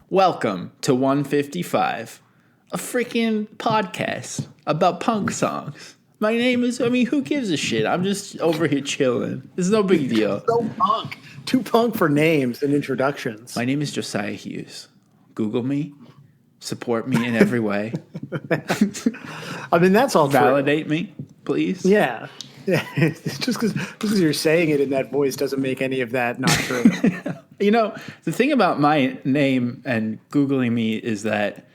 Welcome to 155, a freaking podcast about punk songs. My name is, who gives a shit? I'm just over here chilling. It's no big deal. So punk. Too punk for names and introductions. My name is Josiah Hughes. Google me. Support me in every way. I mean, that's all Validate me, please. Yeah. Just because you're saying it in that voice doesn't make any of that not true. You know, the thing about my name and Googling me is that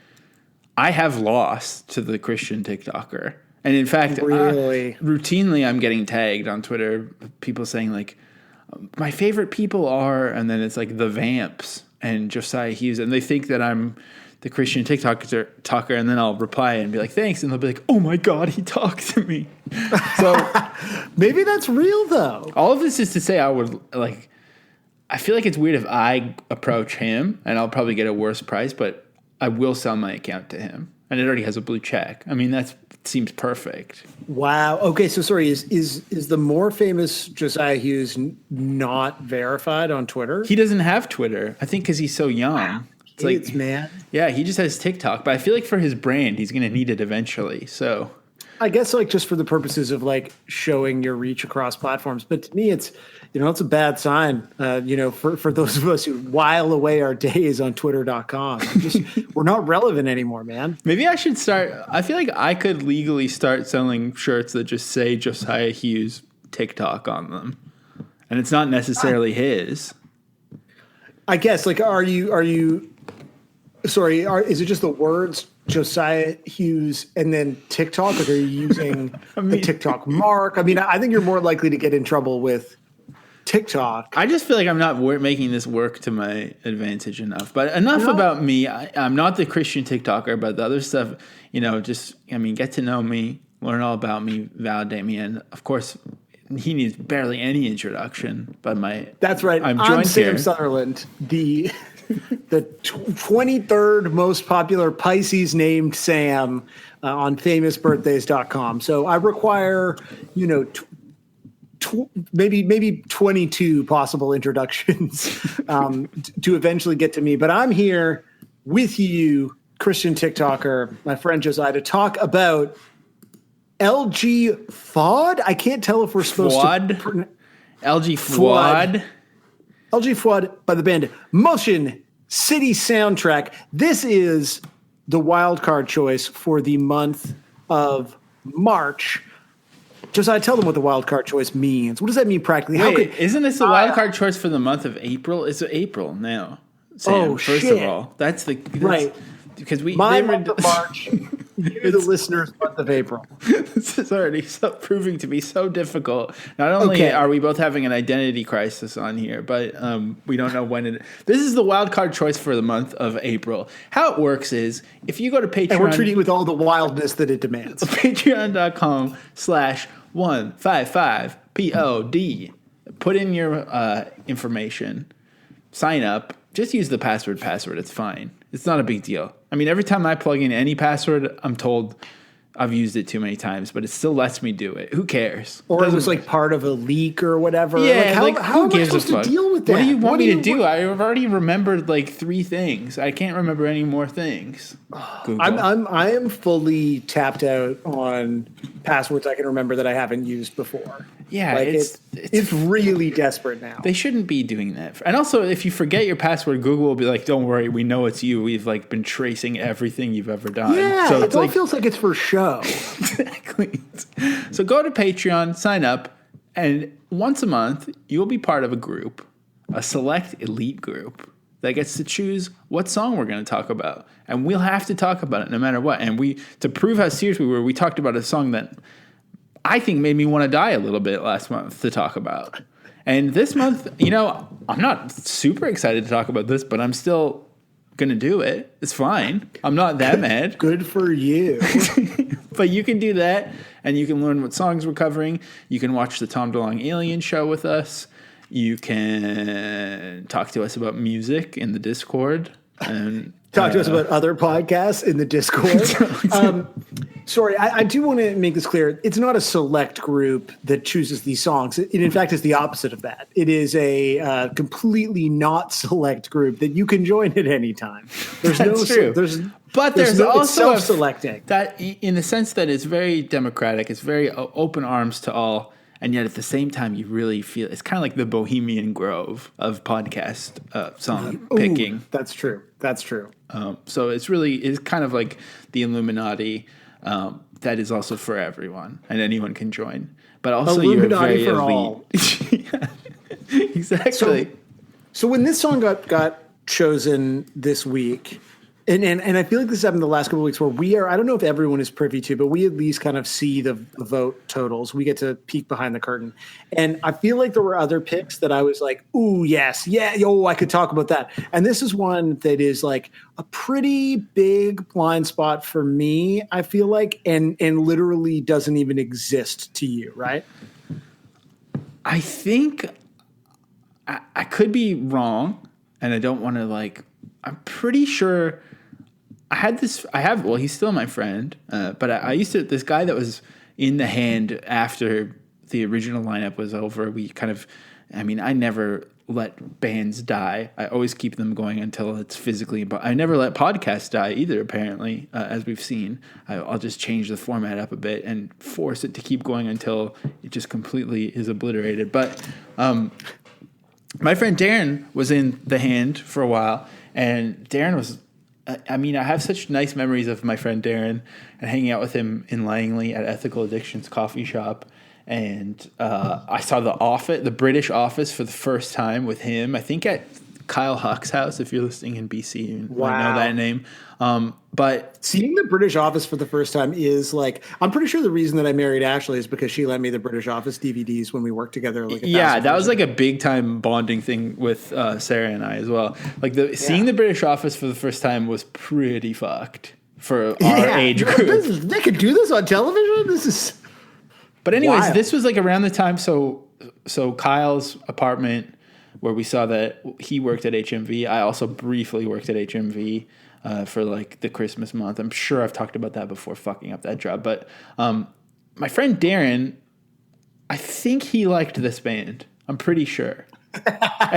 I have lost to the Christian TikToker. And in fact, Really? routinely I'm getting tagged on Twitter, people saying like, my favorite people are, and then it's like the Vamps and Josiah Hughes. And they think that I'm the Christian TikToker, and then I'll reply and be like, thanks. And they'll be like, oh my God, he talked to me. So Maybe that's real, though. all of this is to say I feel like it's weird if I approach him, and I'll probably get a worse price, but I will sell my account to him. And it already has a blue check. I mean, that seems perfect. Wow. Okay, so sorry, is the more famous Josiah Hughes not verified on Twitter? He doesn't have Twitter, I think, because he's so young. Wow. It's man. Yeah, he just has TikTok. But I feel like for his brand, he's going to need it eventually. So I guess like just for the purposes of like showing your reach across platforms. But to me, it's a bad sign, for those of us who while away our days on twitter.com. We're not relevant anymore, man. maybe I should start. I feel like I could legally start selling shirts that just say Josiah Hughes TikTok on them. And it's not necessarily his. I guess like, is it just the words Josiah Hughes and then TikTok? Like, are you using the TikTok mark? I mean, I think you're more likely to get in trouble with TikTok. I just feel like I'm not making this work to my advantage enough. But enough about me. I'm not the Christian TikToker, but the other stuff, get to know me, learn all about me, validate me. And of course, he needs barely any introduction. But that's right. I'm Sam Sutherland, the 23rd most popular Pisces named Sam on famousbirthdays.com. So I require, maybe 22 possible introductions to eventually get to me. But I'm here with you, Christian TikToker, my friend Josiah, to talk about LG Fuad. I can't tell if we're supposed to. LG Fuad. LG Fuad by the band Motion City Soundtrack. This is the wildcard choice for the month of March. Josiah, tell them what the wildcard choice means. What does that mean practically? Isn't this the wildcard choice for the month of April? It's April now. Sam, first of all, that's right. Because month of March. You're the listeners' month of April. This is already proving to be so difficult. Not only are we both having an identity crisis on here, but we don't know when it. This is the wild card choice for the month of April. How it works is if you go to Patreon, and we're treating it with all the wildness that it demands. Patreon.com/155POD. Put in your information. Sign up. Just use the password. It's fine. It's not a big deal. I mean, every time I plug in any password, I'm told I've used it too many times, but it still lets me do it. Who cares? Or it was like part of a leak or whatever. Yeah, how am I supposed to deal with that? What do you want me to do? I've already remembered like 3 things. I can't remember any more things. I am fully tapped out on passwords I can remember that I haven't used before. Yeah, like it's really desperate now. They shouldn't be doing that. And also, if you forget your password, Google will be like, "Don't worry, we know it's you. We've like been tracing everything you've ever done." Yeah, so it all feels like it's for show. Exactly. So go to Patreon, sign up, and once a month you'll be part of a group, a select elite group that gets to choose what song we're going to talk about, and we'll have to talk about it no matter what. And to prove how serious we were, we talked about a song that I think made me want to die a little bit last month to talk about. And this month, I'm not super excited to talk about this, but I'm still going to do it. It's fine. I'm not that mad. Good for you. But you can do that, and you can learn what songs we're covering. You can watch the Tom DeLonge Alien Show with us. You can talk to us about music in the Discord. And talk to us about other podcasts in the Discord. Sorry, I do want to make this clear. It's not a select group that chooses these songs. It in fact, is the opposite of that. It is a completely not select group that you can join at any time. There's That's true. But there's also self-selecting. That in the sense that it's very democratic. It's very open arms to all. And yet at the same time, you really feel it's kind of like the Bohemian Grove of podcast song picking. That's true. So it's kind of like the Illuminati that is also for everyone and anyone can join. But also Illuminati you're very for elite. all. Exactly. So when this song got chosen this week, and I feel like this has happened the last couple of weeks where I don't know if everyone is privy to, but we at least kind of see the vote totals. We get to peek behind the curtain. And I feel like there were other picks that I was like, ooh, yes, yeah, I could talk about that. And this is one that is like a pretty big blind spot for me, I feel like, and literally doesn't even exist to you, right? I think I could be wrong, and I don't want to I'm pretty sure he's still my friend, but I used to, this guy that was in the hand after the original lineup was over, I never let bands die. I always keep them going until it's physically, but I never let podcasts die either, apparently, as we've seen. I'll just change the format up a bit and force it to keep going until it just completely is obliterated. But my friend Darren was in the hand for a while, and Darren was, I have such nice memories of my friend Darren and hanging out with him in Langley at Ethical Addictions Coffee Shop. And I saw the British Office for the first time with him, I think at Kyle Huck's house, if you're listening in BC, you might know that name. But seeing the British Office for the first time is I'm pretty sure the reason that I married Ashley is because she lent me the British Office DVDs when we worked together. That was like a big time bonding thing with Sarah and I as well. Seeing the British Office for the first time was pretty fucked for our age group. They could do this on television? This is... But anyways, This was around the time, so Kyle's apartment where we saw that he worked at HMV. I also briefly worked at HMV for the Christmas month. I'm sure I've talked about that before, fucking up that job. But my friend Darren, I think he liked this band. I'm pretty sure. And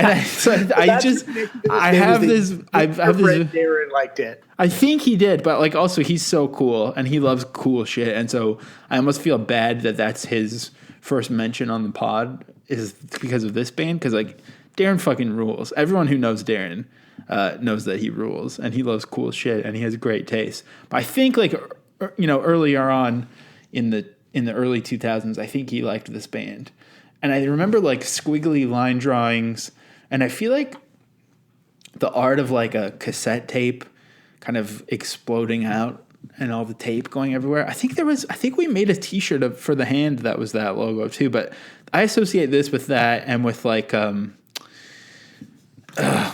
I have this. Darren liked it. I think he did, but also he's so cool and he loves cool shit, and so I almost feel bad that that's his first mention on the pod is because of this band, because Darren fucking rules. Everyone who knows Darren knows that he rules and he loves cool shit and he has great taste. But I think earlier on in the early 2000s, I think he liked this band. And I remember squiggly line drawings, and I feel like the art of a cassette tape kind of exploding out and all the tape going everywhere. I think we made a t-shirt for the hand that was that logo too, but I associate this with that and with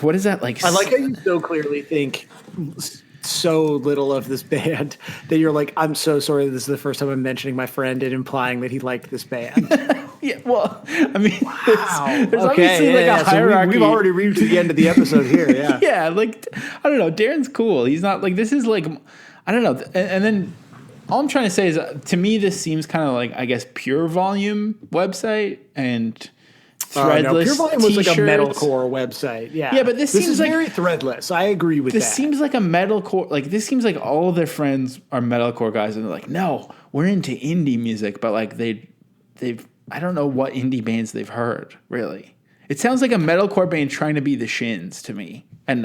what is that like? I like how you so clearly think so little of this band that you're like, I'm so sorry this is the first time I'm mentioning my friend and implying that he liked this band. Yeah, well, there's obviously a hierarchy. So we've already reached to the end of the episode here, yeah. Yeah, I don't know, Darren's cool. He's not this is I don't know. And then all I'm trying to say is to me this seems kind of I guess Pure Volume website and threadless Pure Volume was t-shirts. A metalcore website. Yeah. Yeah, but this seems very threadless. I agree with that. This seems like a metalcore. This seems like all of their friends are metalcore guys, and they're like, no, we're into indie music, but they've I don't know what indie bands they've heard, really. It sounds like a metalcore band trying to be the Shins to me, and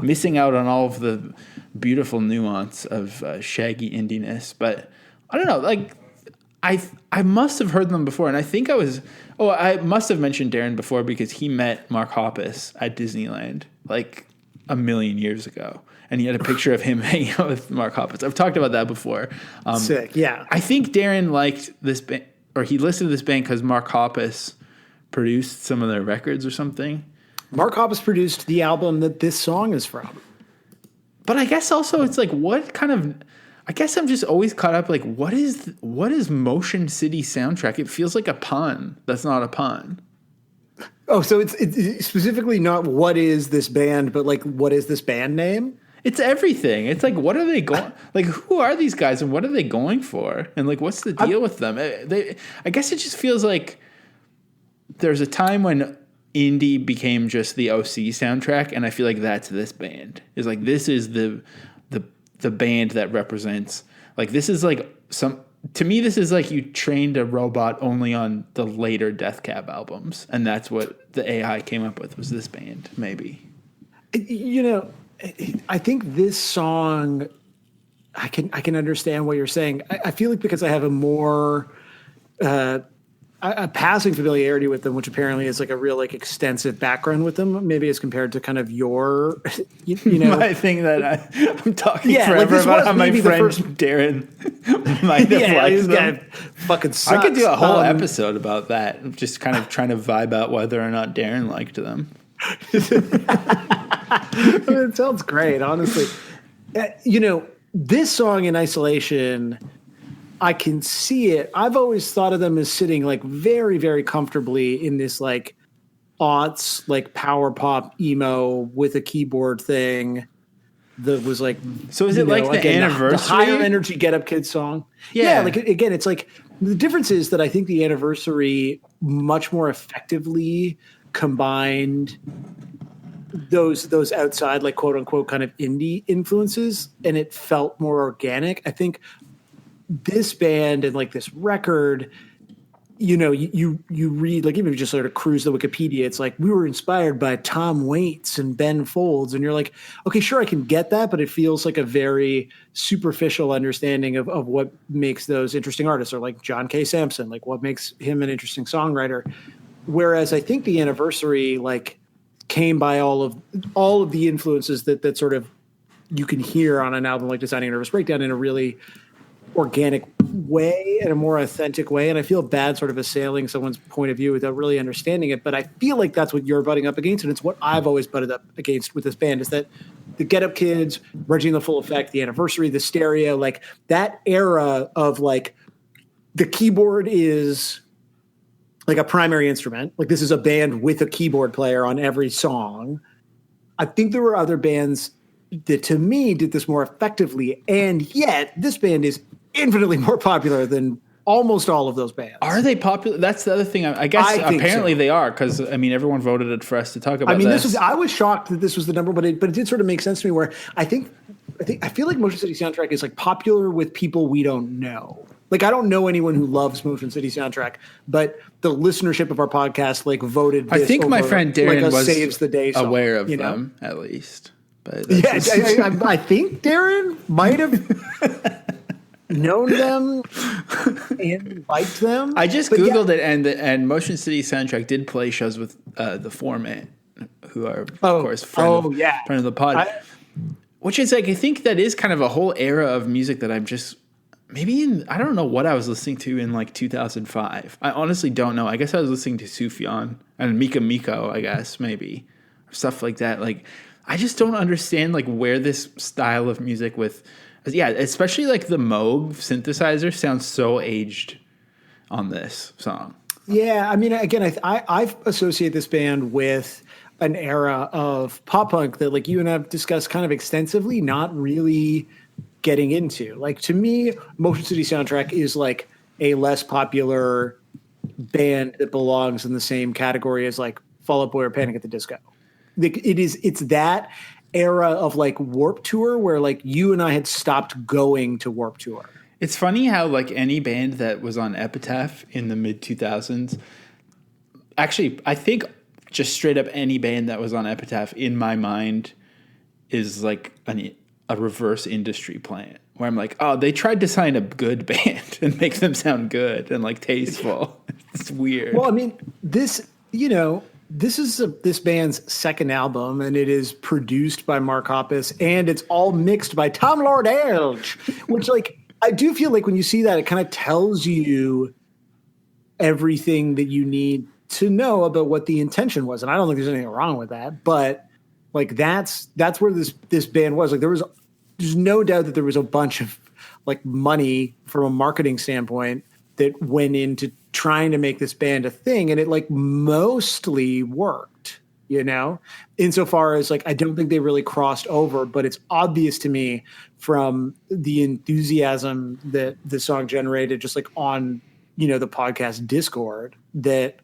missing out on all of the beautiful nuance of shaggy indiness. But I don't know, I must have heard them before, and I think I must have mentioned Darren before because he met Mark Hoppus at Disneyland a million years ago. And he had a picture of him hanging out with Mark Hoppus. I've talked about that before. Sick, yeah. I think Darren liked this band, or he listened to this band because Mark Hoppus produced some of their records or something. Mark Hoppus produced the album that this song is from. But I guess also it's what kind of... I guess I'm just always caught up, what is Motion City Soundtrack? It feels like a pun. That's not a pun. Oh, so it's specifically not what is this band, but what is this band name? It's everything. It's like, what are they going? Like, who are these guys, and what are they going for? And like, what's the deal with them? I guess it just feels like there's a time when indie became just the OC soundtrack, and I feel like that's this band. Is like, this is the band that represents. Like, this is like to me, this is like you trained a robot only on the later Death Cab albums, and that's what the AI came up with, was this band, maybe. You know, I think this song, I can understand what you're saying. I feel like because I have a more a passing familiarity with them, which apparently is like a real like extensive background with them, maybe as compared to kind of your, you know, my thing that I'm talking forever like about how my friend Darren might have liked them. Fucking sucks. I could do a whole episode about that, just kind of trying to vibe out whether or not Darren liked them. It sounds great, honestly. You know, this song in isolation, I can see it. I've always thought of them as sitting like very, very comfortably in this like aughts, like power pop emo with a keyboard thing that was like. So is it like the anniversary? The higher energy Get Up Kids song. Yeah. Like again, it's like the difference is that I think the anniversary much more effectively combined those outside, like quote unquote kind of indie influences, and it felt more organic. I think this band and like this record, you know, you read, like, even if you just sort of cruise the Wikipedia, it's like, we were inspired by Tom Waits and Ben Folds. And you're like, okay, sure, I can get that, but it feels like a very superficial understanding of what makes those interesting artists, or like John K. Sampson, like what makes him an interesting songwriter. Whereas I think the anniversary, like, came by all of the influences that sort of you can hear on an album like Designing a Nervous Breakdown in a really organic way, in a more authentic way. And I feel bad sort of assailing someone's point of view without really understanding it. But I feel like that's what you're butting up against. And it's what I've always butted up against with this band, is that the Get Up Kids, Reggie and the Full Effect, the anniversary, the stereo, like that era of like the keyboard is like a primary instrument. Like this is a band with a keyboard player on every song. I think there were other bands that to me did this more effectively. And yet this band is infinitely more popular than almost all of those bands. Are they popular? That's the other thing. I guess apparently they are, because I mean everyone voted it for us to talk about. I mean, I was shocked that this was the number, but it did sort of make sense to me. Where I feel like Motion City Soundtrack is like popular with people we don't know. Like I don't know anyone who loves Motion City Soundtrack, but the listenership of our podcast like voted. This I think my friend Darren like was Saves the Day song, aware of them at least. But yeah, I think Darren might have known them and liked them. I just Googled it, and Motion City Soundtrack did play shows with the Format, who are of course friend of the pod. Which is like, I think that is kind of a whole era of music that I'm just I don't know what I was listening to in like 2005. I honestly don't know. I guess I was listening to Sufjan and Mika Miko, I guess, maybe, or stuff like that. Like, I just don't understand like where this style of music with, especially like the Moog synthesizer sounds so aged on this song. Yeah, I mean, again, I associate this band with an era of pop punk that like you and I have discussed kind of extensively, not really getting into. Like to me, Motion City Soundtrack is like a less popular band that belongs in the same category as like Fall Out Boy or Panic at the Disco. It's that era of like Warped Tour where like you and I had stopped going to Warped Tour. It's funny how like any band that was on Epitaph in the mid 2000s, actually, I think just straight up any band that was on Epitaph in my mind is like a reverse industry plant where I'm like, oh, they tried to sign a good band and make them sound good and like tasteful. It's weird. Well, I mean, this is this band's second album, and it is produced by Mark Hoppus, and it's all mixed by Tom Lord Elge, which like I do feel like when you see that, it kind of tells you everything that you need to know about what the intention was. And I don't think there's anything wrong with that, but like that's where this band was. Like there's no doubt that there was a bunch of like money from a marketing standpoint that went into trying to make this band a thing, and it like mostly worked. you know, insofar as like I don't think they really crossed over, but it's obvious to me from the enthusiasm that the song generated just like on, you know, the podcast Discord that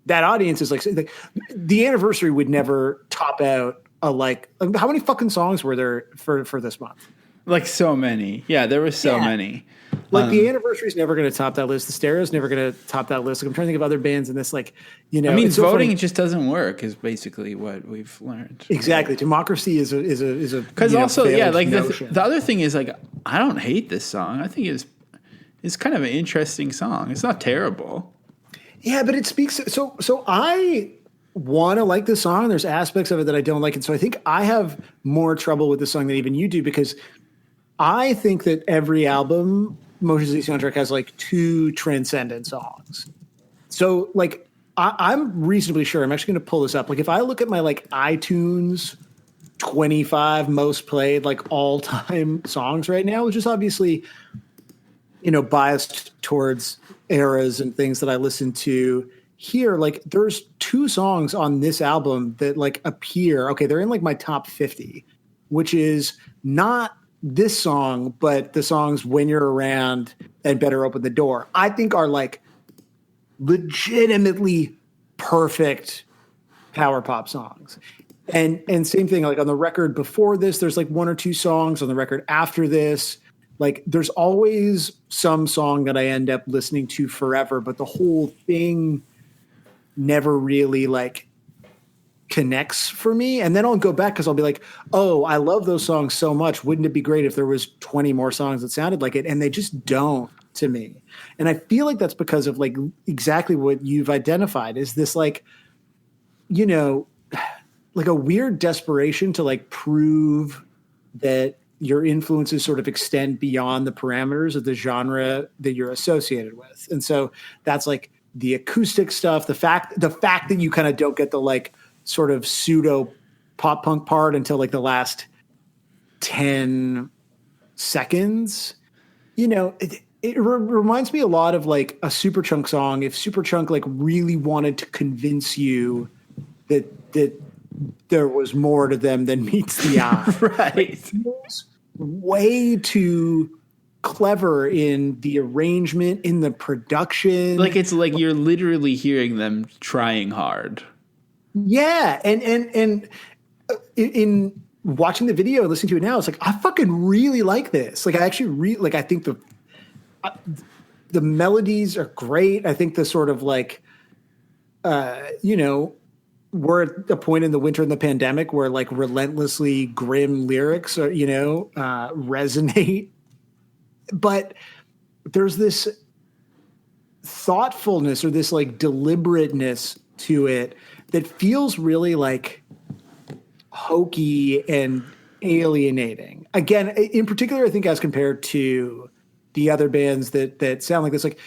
audience is like the anniversary would never top out a like how many fucking songs were there for this month? Like so many. Yeah, there were so many. Like the anniversary is never going to top that list. The Stereo is never going to top that list. Like, I'm trying to think of other bands in this, like, you know. I mean, it's so voting funny. just doesn't work is basically what we've learned. Exactly. Democracy is a Because also, yeah, like notion. the other thing is like, I don't hate this song. I think it's kind of an interesting song. It's not terrible. Yeah, but it speaks. So I want to like the song. There's aspects of it that I don't like. And so I think I have more trouble with the song than even you do, because I think that every album, Motion City Soundtrack, has like two transcendent songs. So like I'm reasonably sure, I'm actually going to pull this up. Like if I look at my like iTunes 25 most played like all time songs right now, which is obviously, you know, biased towards eras and things that I listen to here, like there's two songs on this album that like appear, okay, they're in like my top 50, which is not this song, but the songs When You're Around and Better Open the Door, I think are like legitimately perfect power pop songs. And same thing, like on the record before this, there's like one or two songs. On the record after this, like there's always some song that I end up listening to forever, but the whole thing never really like connects for me. And then I'll go back because I'll be like, oh, I love those songs so much. Wouldn't it be great if there was 20 more songs that sounded like it? And they just don't to me. And I feel like that's because of like exactly what you've identified is this like, you know, like a weird desperation to like prove that your influences sort of extend beyond the parameters of the genre that you're associated with. And so that's like the acoustic stuff, the fact that you kind of don't get the like sort of pseudo pop punk part until like the last 10 seconds, you know, it reminds me a lot of like a Superchunk song. If Superchunk like really wanted to convince you that there was more to them than meets the eye. Right. Like, it feels way too clever in the arrangement, in the production. Like it's like you're literally hearing them trying hard. Yeah, and in watching the video and listening to it now, it's like I fucking really like this. Like I actually I think the melodies are great. I think the sort of like, you know, we're at a point in the winter in the pandemic where like relentlessly grim lyrics are, you know, resonate. But there's this thoughtfulness or this like deliberateness to it that feels really like hokey and alienating. Again, in particular, I think as compared to the other bands that sound like this, like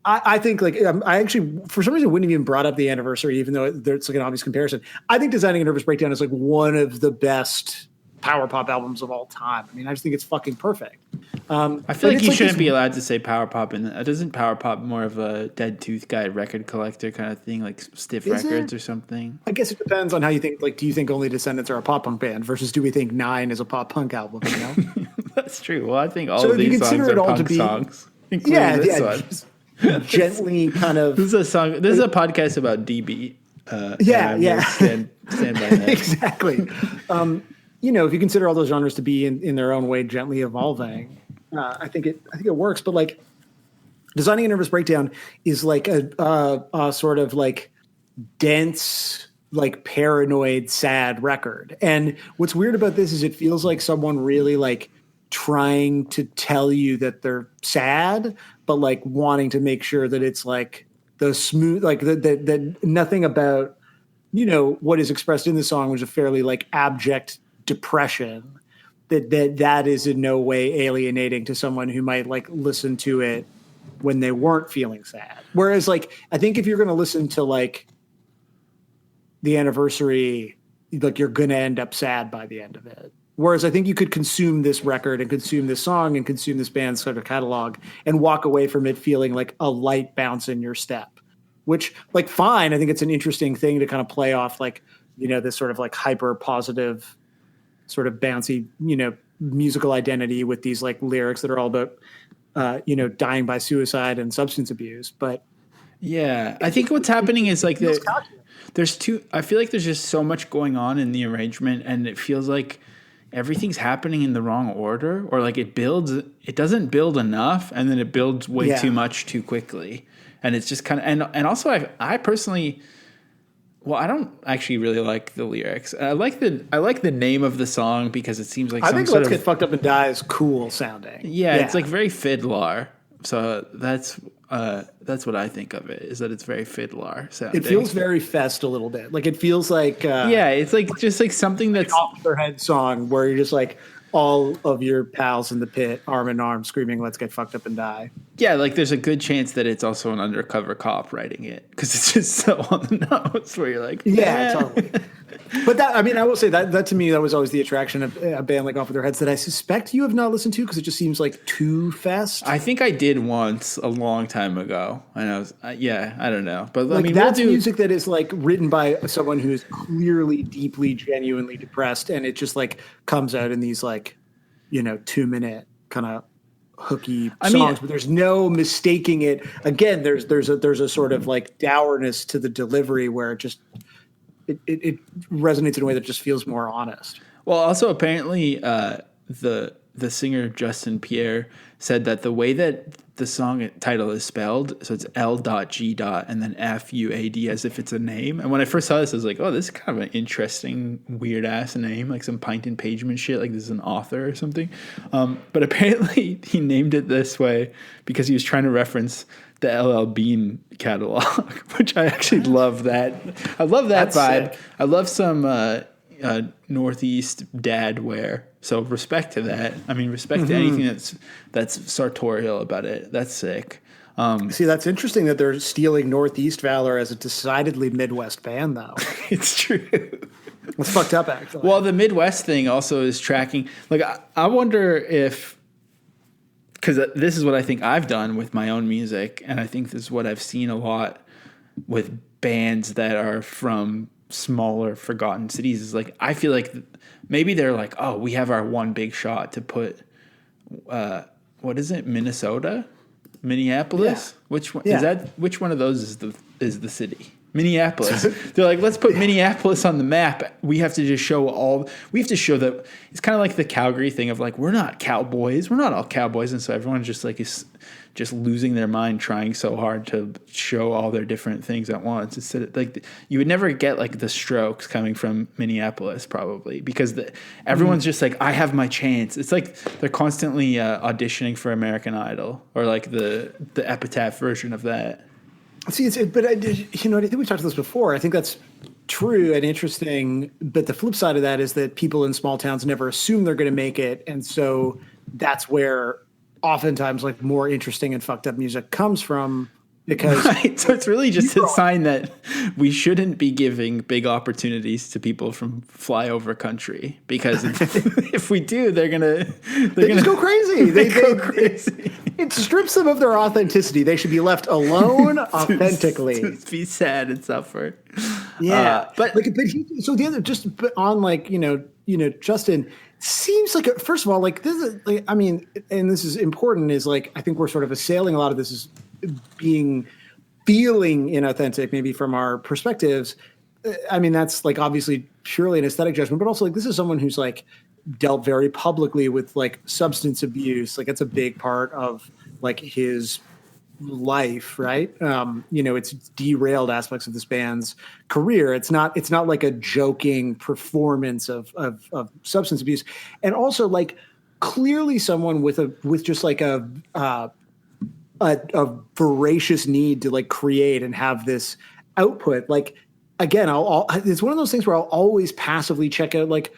I think like I actually for some reason wouldn't even brought up the Anniversary, even though it's like an obvious comparison. I think Designing a Nervous Breakdown is like one of the best power pop albums of all time. I mean, I just think it's fucking perfect. I feel like you shouldn't be allowed to say power pop, and doesn't power pop more of a Dead Tooth Guy record collector kind of thing, like Stiff Records or something? I guess it depends on how you think. Like, do you think Only Descendants are a pop punk band versus do we think Nine is a pop punk album? You know, that's true. Well, I think all of these songs are punk songs, including this one. Gently kind of. This is a song. This is a podcast about DB. Stand by that. Exactly. You know, if you consider all those genres to be in their own way gently evolving, I think it works. But like, Designing a Nervous Breakdown is like a sort of like dense, like paranoid, sad record. And what's weird about this is it feels like someone really like trying to tell you that they're sad, but like wanting to make sure that it's like the smooth, like that nothing about, you know, what is expressed in the song was a fairly like abject depression, that is in no way alienating to someone who might like listen to it when they weren't feeling sad. Whereas like, I think if you're going to listen to like the Anniversary, like you're going to end up sad by the end of it. Whereas I think you could consume this record and consume this song and consume this band's sort of catalog and walk away from it feeling like a light bounce in your step, which like, fine. I think it's an interesting thing to kind of play off like this sort of like hyper positive, sort of bouncy, musical identity with these like lyrics that are all about, dying by suicide and substance abuse. But yeah, I think what's happening is like I feel like there's just so much going on in the arrangement, and it feels like everything's happening in the wrong order, or like it doesn't build enough, and then it builds way too much too quickly. And it's just kind of, and also I personally, well, I don't actually really like the lyrics. I like the name of the song because it seems like I think "Let's Get Fucked Up and Die" is cool sounding. Yeah, it's like very fiddler. So that's what I think of it, is that it's very fiddler sounding. It feels very Fest a little bit. Like it feels like it's like just like something that's off their head song where you're just like all of your pals in the pit, arm in arm, screaming, "Let's get fucked up and die." Yeah, like there's a good chance that it's also an undercover cop writing it, because it's just so on the nose where you're like, yeah, totally. But that, I mean, I will say that to me, that was always the attraction of a band like Off With Their Heads that I suspect you have not listened to because it just seems like too Fest. I think I did once a long time ago, and I was, I don't know, but like, I mean, that's music that is like written by someone who is clearly, deeply, genuinely depressed, and it just like comes out in these like, 2-minute kind of hooky songs, but there's no mistaking it. Again, there's a sort of like dourness to the delivery where it just it resonates in a way that just feels more honest. Well, also apparently the singer Justin Pierre said that the way that the song title is spelled, so it's L.G. and then Fuad, as if it's a name. And when I first saw this, I was like, oh, this is kind of an interesting, weird ass name, like some Pint and Pageman shit, like this is an author or something. But apparently he named it this way because he was trying to reference the LL Bean catalog, which I actually love that. I love that That's vibe. sick. I love some Northeast dad wear. So respect to that. I mean, respect to anything that's sartorial about it. That's sick. See, that's interesting that they're stealing Northeast Valor as a decidedly Midwest band, though. It's true. It's fucked up, actually. Well, the Midwest thing also is tracking. Like, I wonder if, because this is what I think I've done with my own music, and I think this is what I've seen a lot with bands that are from smaller, forgotten cities, is like, I feel like maybe they're like, oh, we have our one big shot to put, what is it, Minneapolis? Yeah. Which one is that? Which one of those is the city? Minneapolis. They're like, let's put Minneapolis on the map. We have to show that it's kind of like the Calgary thing of like, we're not cowboys. We're not all cowboys. And so everyone's just like is just losing their mind trying so hard to show all their different things at once. Instead of, like, you would never get like the Strokes coming from Minneapolis probably, because everyone's just like, I have my chance. It's like they're constantly auditioning for American Idol, or like the Epitaph version of that. See, but I think we talked about this before. I think that's true and interesting. But the flip side of that is that people in small towns never assume they're going to make it, and so that's where oftentimes like more interesting and fucked up music comes from. Because right. So it's really just a sign that we shouldn't be giving big opportunities to people from flyover country, because if we do, they're gonna just go crazy. They go crazy. It strips them of their authenticity. They should be left alone authentically. To be sad and suffer. Yeah, so the other, just on like Justin seems like first of all, like this is like, I mean, and this is important, is like I think we're sort of assailing a lot of this as feeling inauthentic, maybe from our perspectives. I mean, that's like obviously purely an aesthetic judgment, but also like this is someone who's like dealt very publicly with like substance abuse. Like it's a big part of like his life, right? It's derailed aspects of this band's career. It's not like a joking performance of substance abuse, and also like clearly someone with just like a voracious need to like create and have this output. Like, again, it's one of those things where I'll always passively check out, like,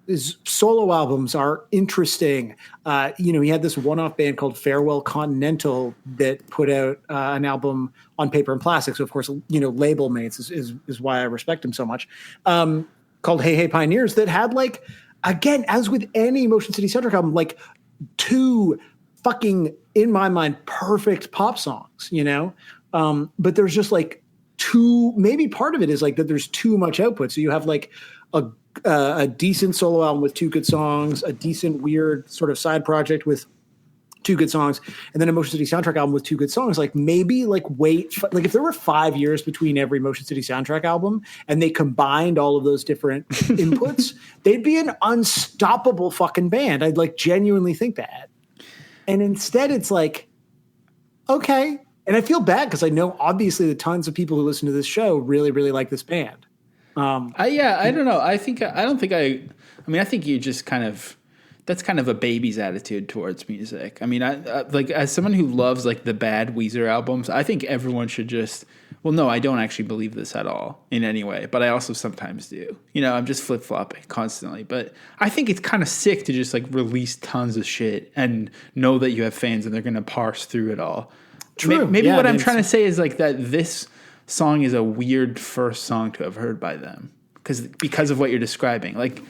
his solo albums are interesting. He had this one-off band called Farewell Continental that put out an album on paper and plastic. So of course, label mates is why I respect him so much. Called Hey Hey Pioneers, that had like, again, as with any Motion City soundtrack album, like two in my mind, perfect pop songs, but there's just like maybe part of it is like that there's too much output. So you have like a decent solo album with 2 good songs, a decent weird sort of side project with 2 good songs, and then a Motion City soundtrack album with 2 good songs. Like maybe like like if there were 5 years between every Motion City soundtrack album and they combined all of those different inputs, they'd be an unstoppable fucking band. I'd like genuinely think that. And instead it's like, okay. And I feel bad because I know obviously the tons of people who listen to this show really, really like this band. I don't know. I think you just kind of, that's kind of a baby's attitude towards music. I mean, I like, as someone who loves like the bad Weezer albums, I think everyone should just, well, no, I don't actually believe this at all in any way, but I also sometimes do. You know, I'm just flip-flopping constantly. But I think it's kind of sick to just like release tons of shit and know that you have fans and they're going to parse through it all. True. Maybe what I'm trying to say is like that this song is a weird first song to have heard by them because of what you're describing. Like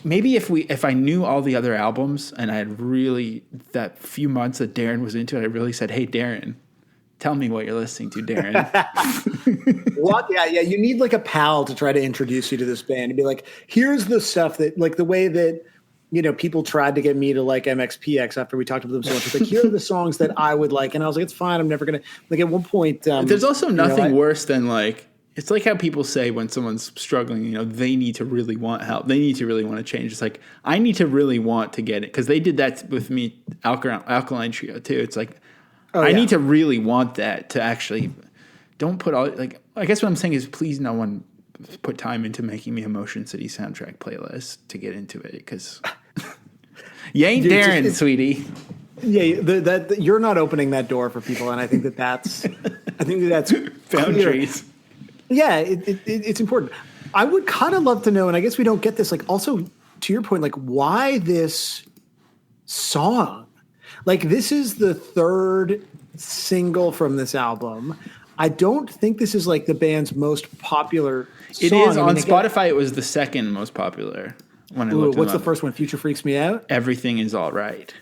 maybe if I knew all the other albums and I had really, that few months that Darren was into it, I really said, hey, Darren, tell me what you're listening to, Darren. What? Yeah. You need like a pal to try to introduce you to this band and be like, here's the stuff that, like the way that, you know, people tried to get me to like MXPX after we talked about them so much. It's like, here are the songs that I would like. And I was like, it's fine. I'm never going to, like at one point. There's also nothing worse than like, it's like how people say when someone's struggling, you know, they need to really want help. They need to really want to change. It's like, I need to really want to get it. Because they did that with me, Alkaline Trio too. It's like, I need to really want that to actually, don't put all, like, I guess what I'm saying is please no one put time into making me a Motion City soundtrack playlist to get into it. Because you ain't Darren, sweetie. Yeah, that you're not opening that door for people. And I think that's boundaries. Yeah, it's important. I would kind of love to know, and I guess we don't get this, like also to your point, like why this song? Like this is the 3rd single from this album. I don't think this is like the band's most popular song. It is on Spotify. It was the 2nd most popular when I looked what's them the up. first one? Future Freaks Me Out? Everything Is All Right.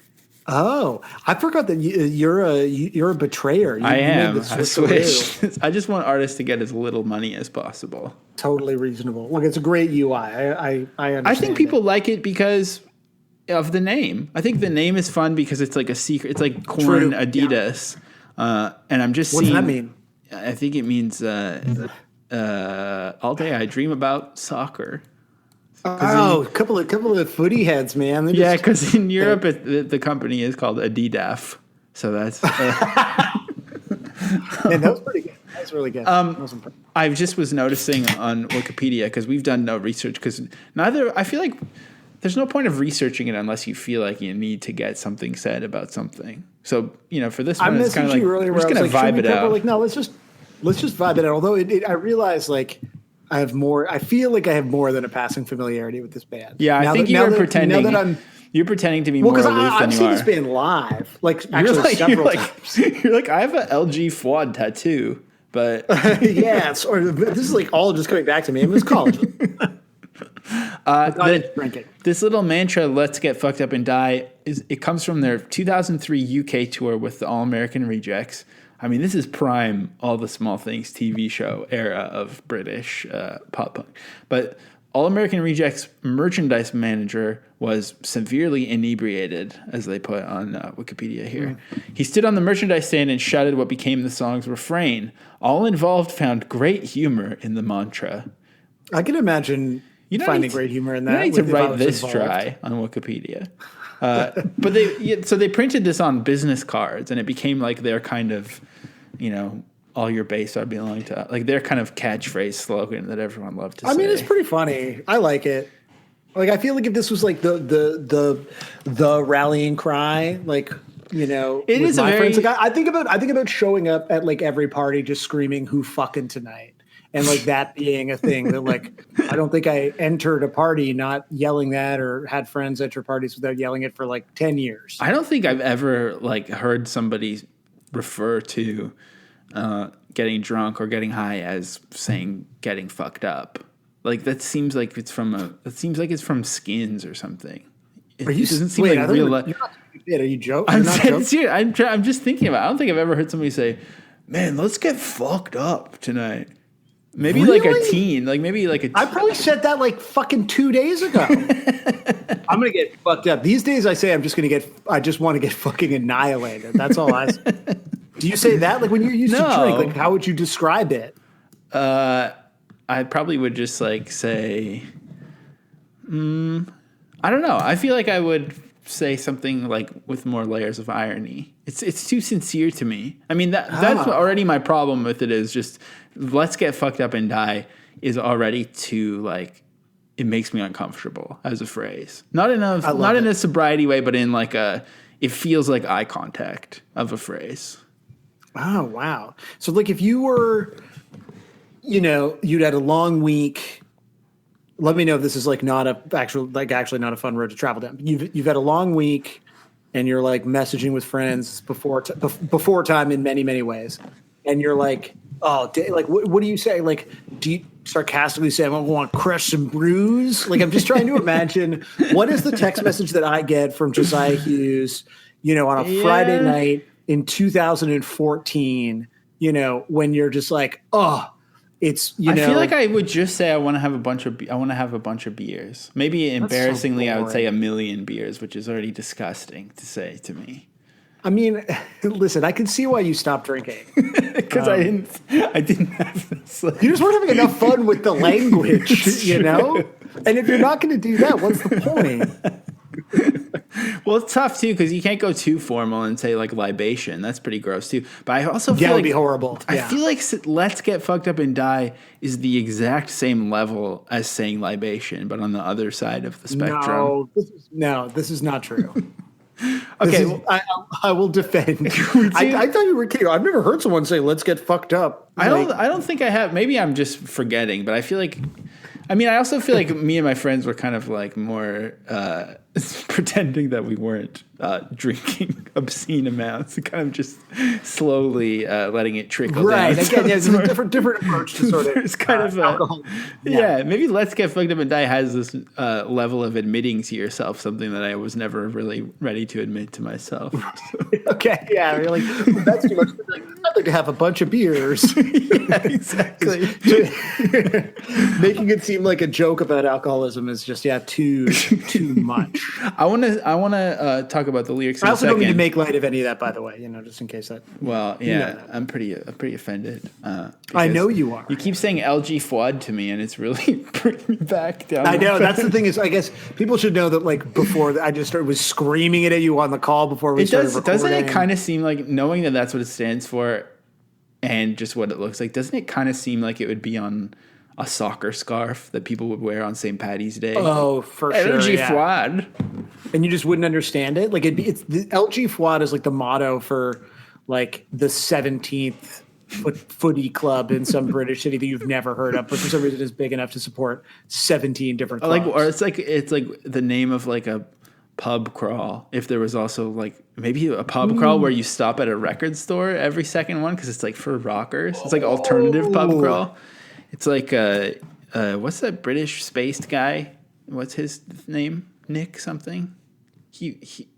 Oh, I forgot that you're a betrayer. I am. I switched. I just want artists to get as little money as possible. Totally reasonable. Look, it's a great UI. I understand. I think people like it because of the name. I think the name is fun because it's like a secret. It's like Corn Adidas. Yeah. And I'm just seeing. What does that mean? I think it means all day I dream about soccer. Oh, a couple of footy heads, man. Yeah, because in Europe the company is called Adidaf, so that's. Man, that was pretty good. That was really good. I just was noticing on Wikipedia because we've done no research because I feel like there's no point of researching it unless you feel like you need to get something said about something. So for this one, it's kind of like we're just gonna vibe it out. Like, no, let's just vibe it out. Although I realize like. I feel like I have more than a passing familiarity with this band. Yeah, I think you're pretending. You're pretending to be more aloof than you are. I've seen this band live, several times. You're like, I have a LG Fuad tattoo, but yeah, this is like all just coming back to me. I'm in college. This little mantra, "Let's get fucked up and die," it comes from their 2003 UK tour with the All American Rejects. I mean, this is prime All the Small Things TV show era of British pop punk. But All American Rejects merchandise manager was severely inebriated, as they put on Wikipedia here. He stood on the merchandise stand and shouted what became the song's refrain. All involved found great humor in the mantra. I can imagine finding great humor in that. You need to write this try on Wikipedia. But they printed this on business cards, and it became like their kind of, all your base are belong to, like their kind of catchphrase slogan that everyone loved to say. I mean, it's pretty funny. I like it. Like, I feel like if this was like the rallying cry, like, it is my friends. Like, I think about showing up at like every party just screaming "Who fucking tonight." And like that being a thing that like, I don't think I entered a party not yelling that or had friends enter parties without yelling it for like 10 years. I don't think I've ever like heard somebody refer to getting drunk or getting high as saying getting fucked up. Like that seems like it's from Skins or something. It doesn't seem like real life. Are you joking? I'm just thinking about it. I don't think I've ever heard somebody say, "Man, let's get fucked up tonight." Maybe like a Really? teen, like maybe like a I probably said that like fucking 2 days ago. I'm gonna get fucked up. These days I say I just want to get fucking annihilated. That's all I say. Do you say that? Like when you used to drink, like how would you describe it? I probably would just like say, I don't know. I feel like I would say something like with more layers of irony. It's too sincere to me. I mean that's already my problem with it is just let's get fucked up and die is already too like it makes me uncomfortable as a phrase. Not in a sobriety way, but in like it feels like eye contact of a phrase. Oh wow. So like if you were, you'd had a long week. Let me know if this is like actually not a fun road to travel down. You've had a long week, and you're like messaging with friends before time in many many ways, and you're like, like what do you say? Like, do you sarcastically say, "I want to crush some brews"? Like, I'm just trying to imagine what is the text message that I get from Josiah Hughes, on a Friday night in 2014. When you're just like, oh. It's I feel like I would just say I want to have a bunch of beers. Maybe embarrassingly, I would say 1 million beers, which is already disgusting to say to me. I mean, listen, I can see why you stopped drinking because I didn't have this. Like, you just weren't having enough fun with the language, And if you're not going to do that, what's the point? Well, it's tough too because you can't go too formal and say like libation. That's pretty gross too. But I also feel that would be horrible. I feel like let's get fucked up and die is the exact same level as saying libation, but on the other side of the spectrum. This is not true. Okay, I will defend. I thought you were kidding. I've never heard someone say "let's get fucked up." I don't think I have. Maybe I'm just forgetting, but I feel like. I mean, I also feel like me and my friends were kind of like more pretending that we weren't drinking obscene amounts, and kind of just slowly letting it trickle down. Right. Again, there's a different approach to sort of it's kind of alcohol. Yeah, maybe Let's Get Fucked Up and Die has this level of admitting to yourself something that I was never really ready to admit to myself. Okay, yeah, you're like, that's too much. Like, I'd like to have a bunch of beers. Yeah, exactly. Making it seem like a joke about alcoholism is just too much. I want to talk about the lyrics. I also don't mean to make light of any of that, by the way. Just in case that. Well, yeah, I'm pretty offended. I know you are. You keep saying LG Fuad to me, and it's really bringing me back down. I know. That's the thing is, I guess people should know that. Like before, I just was screaming it at you on the call before we started recording. Doesn't it kind of seem like knowing that that's what it stands for, and just what it looks like? Doesn't it kind of seem like it would be on a soccer scarf that people would wear on St. Patty's Day? Oh, for sure. LG Fuad. And you just wouldn't understand it. Like it's the LG Fuad is like the motto for like the 17th footy club in some British city that you've never heard of, but for some reason is big enough to support 17 different clubs. Or it's like the name of like a pub crawl. If there was also like maybe a pub crawl where you stop at a record store every second one because it's like for rockers. It's like alternative pub crawl. It's like what's that British spaced guy? What's his name? Nick something. He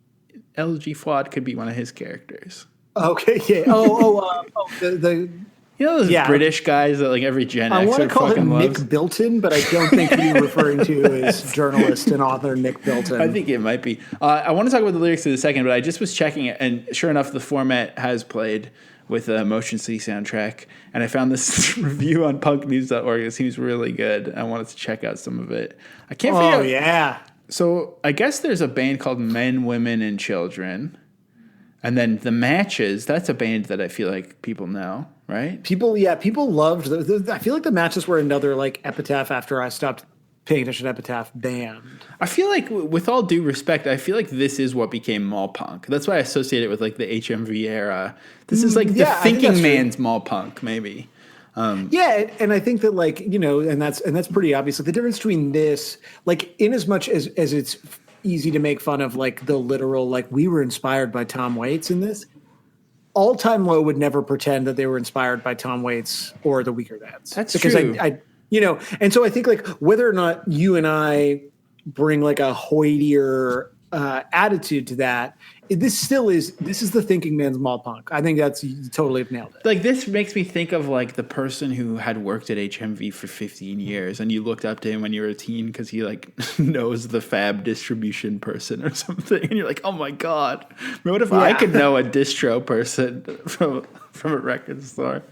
LG Fuad could be one of his characters. Okay, yeah. The those British guys that like every Gen Xer I want to call him loves. Nick Bilton, but I don't think who you're referring to is journalist and author Nick Bilton. I think it might be. I want to talk about the lyrics in a second, but I just was checking it, and sure enough, the format has played with a Motion City soundtrack, and I found this review on punknews.org. It seems really good. I wanted to check out some of it. I can't figure out. Oh, yeah. So I guess there's a band called Men, Women, and Children. And then The Matches, that's a band that I feel like people know, right? People loved. I feel like The Matches were another like Epitaph after I stopped paying attention to Epitaph band. I feel like, with all due respect, I feel like this is what became mall punk. That's why I associate it with like the HMV era. This is like the thinking man's mall punk, maybe. Yeah, and I think that like and that's pretty obvious. Like the difference between this, like in as much as it's easy to make fun of like the literal like we were inspired by Tom Waits in this. All Time Low would never pretend that they were inspired by Tom Waits or the Weakerthans. That's because true. I and so I think like whether or not you and I bring like a hoitier attitude to that. This is the thinking man's mall punk. I think that's you totally have nailed it. Like, this makes me think of like the person who had worked at HMV for 15 years and you looked up to him when you were a teen because he like knows the fab distribution person or something. And you're like, oh my God, what if I could know a distro person from a record store?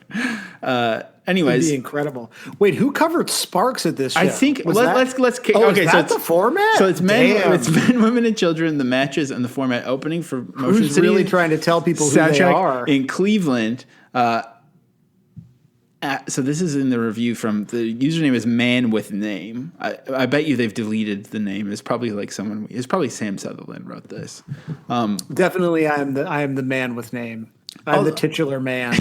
Anyways, It'd be incredible. Wait, who covered Sparks at this show? I think let's okay. So it's the format. So it's men, women, and children. The matches and the format opening for Motion Who's City. really trying to tell people who they are in Cleveland. So this is in the review from the username is Man with Name. I bet you they've deleted the name. It's probably like someone. It's probably Sam Sutherland wrote this. Definitely, I am the man with name. I'm the titular man.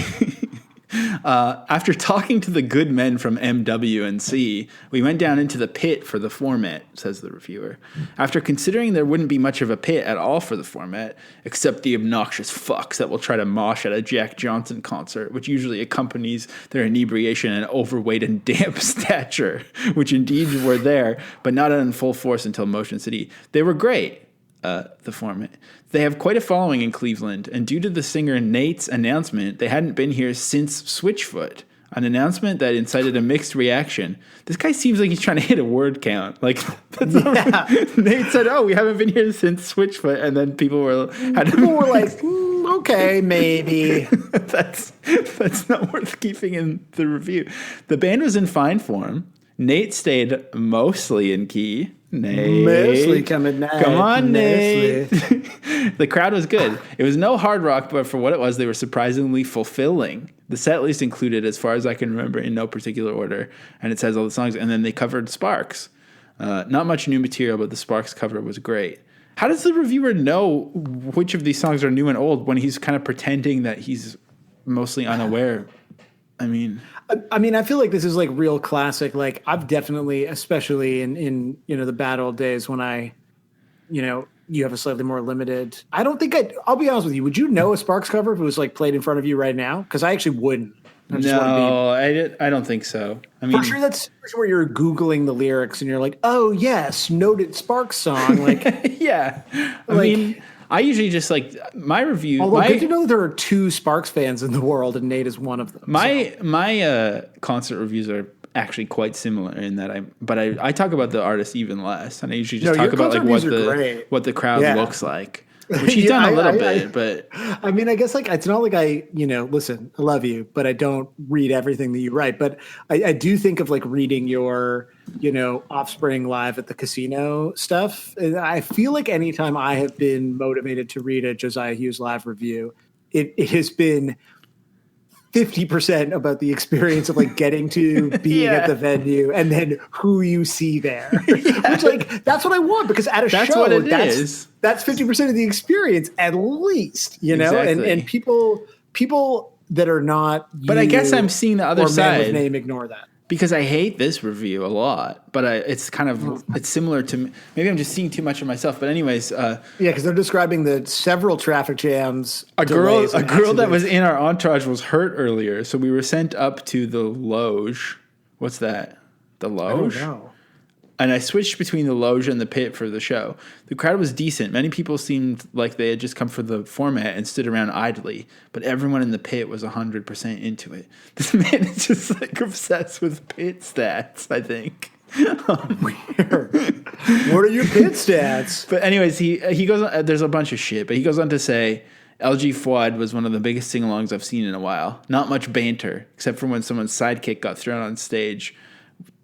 After talking to the good men from MW&C, we went down into the pit for the format, says the reviewer. After considering there wouldn't be much of a pit at all for the format, except the obnoxious fucks that will try to mosh at a Jack Johnson concert, which usually accompanies their inebriation and overweight and damp stature, which indeed were there, but not in full force until Motion City. They were great. The format. They have quite a following in Cleveland, and due to the singer Nate's announcement, they hadn't been here since Switchfoot, an announcement that incited a mixed reaction. This guy seems like he's trying to hit a word count. Like, Nate said, "Oh, we haven't been here since Switchfoot," and then people were like, "Okay, maybe." That's not worth keeping in the review. The band was in fine form. Nate stayed mostly in key. Nate. Mostly coming now. Come on, Nate. The crowd was good. It was no hard rock, but for what it was, they were surprisingly fulfilling. The set list included, as far as I can remember, in no particular order, and it says all the songs, and then they covered Sparks. Not much new material, but the Sparks cover was great. How does the reviewer know which of these songs are new and old when he's kind of pretending that he's mostly unaware? I mean, I feel like this is like real classic. Like I've definitely, especially in the bad old days when you have a slightly more limited. I don't think I'll be honest with you. Would you know a Sparks cover if it was like played in front of you right now? Because I actually wouldn't. I don't think so. I mean, for sure that's where you're Googling the lyrics and you're like, oh yes, noted Sparks song. Like, yeah. I mean, I usually just like my review. Although good to know there are 2 Sparks fans in the world, and Nate is one of them. My concert reviews are actually quite similar in that I talk about the artist even less, and I usually just talk about like what the crowd looks like. Which he's done a little bit, but I mean, I guess like it's not like listen, I love you, but I don't read everything that you write. But I do think of like reading your, Offspring live at the casino stuff. And I feel like anytime I have been motivated to read a Josiah Hughes live review, it has been 50% about the experience of like getting to being at the venue and then who you see there. Which like that's what I want, because at a show that's 50% of the experience at least, exactly. and people that are not but I guess I'm seeing the other side. With name ignore that. Because I hate this review a lot, but it's kind of it's similar to maybe I'm just seeing too much of myself. But anyways, because they're describing the several traffic jams. A girl that was in our entourage was hurt earlier, so we were sent up to the loge. What's that? The loge? I don't know. And I switched between the loge and the pit for the show. The crowd was decent. Many people seemed like they had just come for the format and stood around idly, but everyone in the pit was 100% into it. This man is just like obsessed with pit stats, I think. Weird. What are your pit stats? But anyways, he goes on, there's a bunch of shit, but he goes on to say, LG Fuad was one of the biggest sing-alongs I've seen in a while. Not much banter, except for when someone's sidekick got thrown on stage,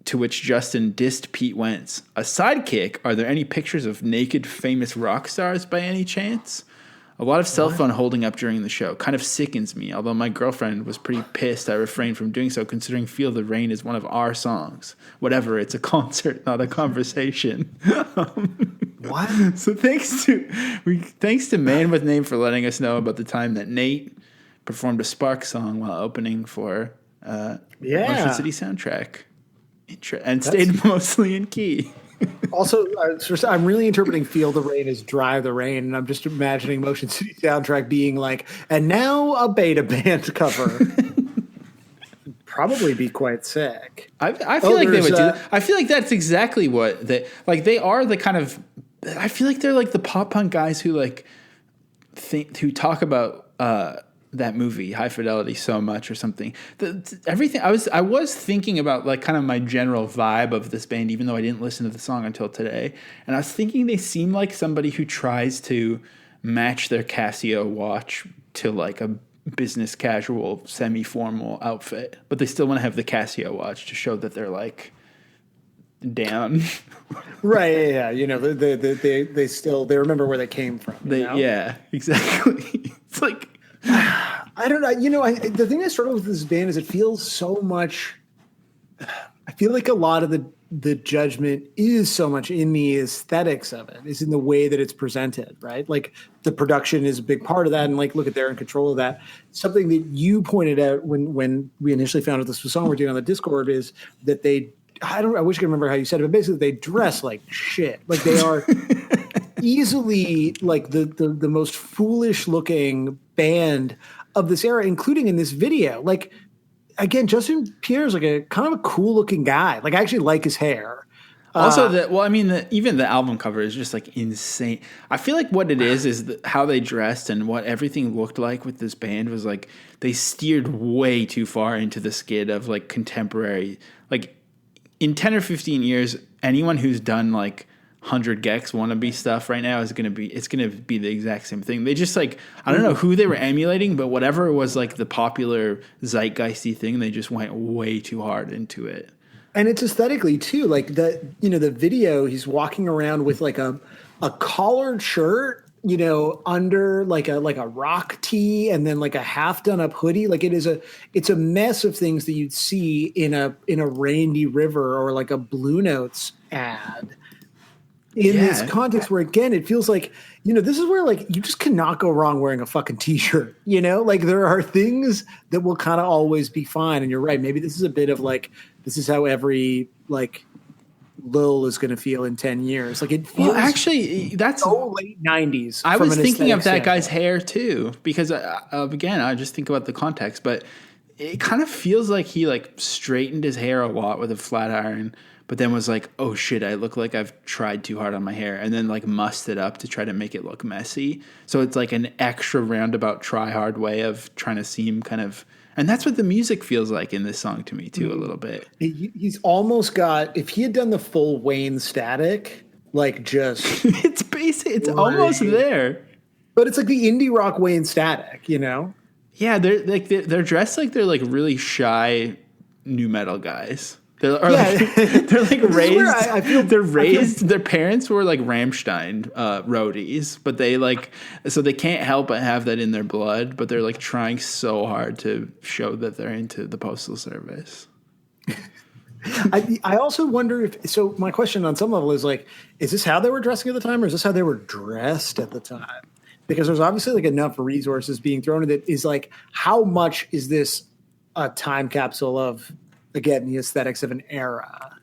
to which Justin dissed Pete Wentz. A sidekick? Are there any pictures of naked famous rock stars by any chance? A lot of cell phone holding up during the show. Kind of sickens me, although my girlfriend was pretty pissed I refrained from doing so, considering Feel the Rain is one of our songs. Whatever, it's a concert, not a conversation. What? So thanks to Man with Name for letting us know about the time that Nate performed a Spark song while opening for Motion City soundtrack. And stayed mostly in key. Also, I'm really interpreting Feel the Rain as Drive the Rain, and I'm just imagining Motion City soundtrack being like, and now a beta band cover. Probably be quite sick. I feel like they would do that. I feel like that's exactly what they are the kind of I feel like they're like the pop punk guys who like who talk about that movie High Fidelity so much or something. Everything I was thinking about like kind of my general vibe of this band, even though I didn't listen to the song until today. And I was thinking they seem like somebody who tries to match their Casio watch to like a business casual semi-formal outfit, but they still want to have the Casio watch to show that they're like down. Right. Yeah. You know, they still, they remember where they came from. Yeah, exactly. It's like, I don't know. You know, the thing I struggle with this band is it feels so much. I feel like a lot of the judgment is so much in the aesthetics of it, is in the way that it's presented, right? Like the production is a big part of that, and like look at they're in control of that. Something that you pointed out when we initially found out this was a song we're doing on the Discord is that I wish I could remember how you said it, but basically they dress like shit. Like they are easily like the most foolish looking band of this era, including in this video. Like, again, Justin Pierre's like a kind of a cool looking guy. Like, I actually like his hair. Also, even the album cover is just like insane. I feel like what it is how they dressed and what everything looked like with this band was like they steered way too far into the skid of like contemporary. Like in 10 or 15 years, anyone who's done like 100 Gex wannabe stuff right now it's gonna be the exact same thing. They just like, I don't know who they were emulating, but whatever was like the popular zeitgeisty thing, they just went way too hard into it. And it's aesthetically too, like the video, he's walking around with like a collared shirt, you know, under like a rock tee and then like a half done up hoodie. Like it's a mess of things that you'd see in a Randy River or like a Blue Notes ad. In this context where, again, it feels like, you know, this is where, like, you just cannot go wrong wearing a fucking T-shirt, you know? Like, there are things that will kind of always be fine. And you're right. Maybe this is a bit of, like, this is how every, like, Lil is going to feel in 10 years. Like, it feels actually, that's so late 90s. I was thinking of that guy's hair, too. Because, again, I just think about the context. But it kind of feels like he, like, straightened his hair a lot with a flat iron. But then was like, oh shit, I look like I've tried too hard on my hair. And then like mussed it up to try to make it look messy. So it's like an extra roundabout try hard way of trying to seem kind of, and that's what the music feels like in this song to me too, a little bit. He's almost got, if he had done the full Wayne Static, like just. It's basic, it's almost there. But it's like the indie rock Wayne Static, you know? Yeah, they're dressed like they're like really shy nu metal guys. They're like raised. Their parents were like Rammstein roadies, but they can't help but have that in their blood. But they're like trying so hard to show that they're into the Postal Service. I also wonder if. So my question on some level is like, is this how they were dressing at the time, or is this how they were dressed at the time? Because there's obviously like enough resources being thrown at it. Is like, how much is this a time capsule of, again, the aesthetics of an era?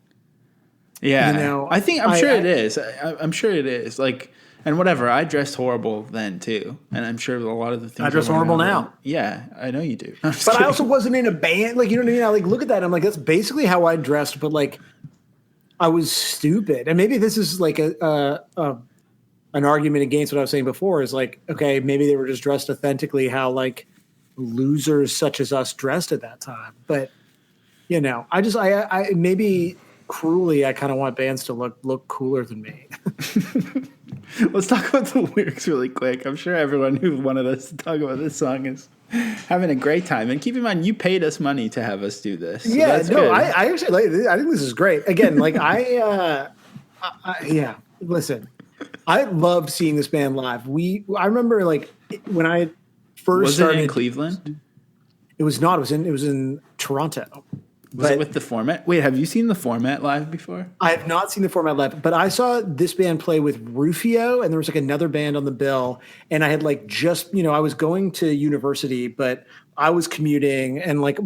Yeah, you know, I'm sure it is. I'm sure it is. Like, and whatever. I dressed horrible then too, and I'm sure a lot of the things I dress horrible now. Yeah, I know you do. But kidding. I also wasn't in a band. Like, you know what I mean? I like look at that. And I'm like, that's basically how I dressed. But like, I was stupid. And maybe this is like an argument against what I was saying before. Is like, okay, maybe they were just dressed authentically how like losers such as us dressed at that time. But you know, I maybe cruelly, I kind of want bands to look cooler than me. Let's talk about the lyrics really quick. I'm sure everyone who wanted us to talk about this song is having a great time. And keep in mind, you paid us money to have us do this. So yeah, no, I actually like this. I think this is great. Again, like listen, I loved seeing this band live. I remember like when I first started. Was it in Cleveland? It was not. It was in Toronto. Was it with the Format? Wait, have you seen the Format live before? I have not seen the Format live, but I saw this band play with Rufio, and there was like another band on the bill. And I had like just, you know, I was going to university, but I was commuting, and like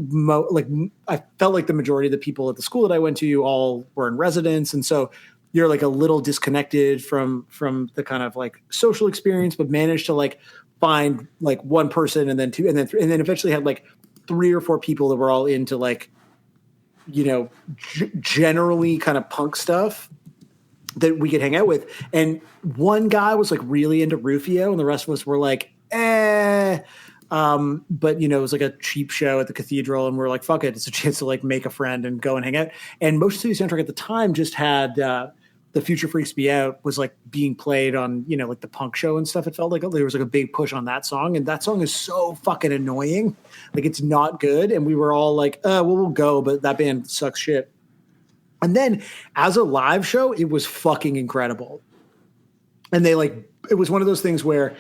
I felt like the majority of the people at the school that I went to all were in residence, and so you're like a little disconnected from the kind of like social experience, but managed to like find like one person and then two and then three, and then eventually had like 3 or 4 people that were all into like, you know, generally kind of punk stuff. that we could hang out with. And one guy was like really into Rufio, and the rest of us were like, eh. But it was like a cheap show at the Cathedral, and we're like, fuck it, it's a chance to like make a friend and go and hang out. And Motion City Soundtrack at the time just had the Future Freaks Be Out was like being played on, like the punk show and stuff. It felt like there was like a big push on that song, and that song is so fucking annoying. Like it's not good. And we were all like, well, we'll go, but that band sucks shit. And then as a live show, it was fucking incredible. And it was one of those things where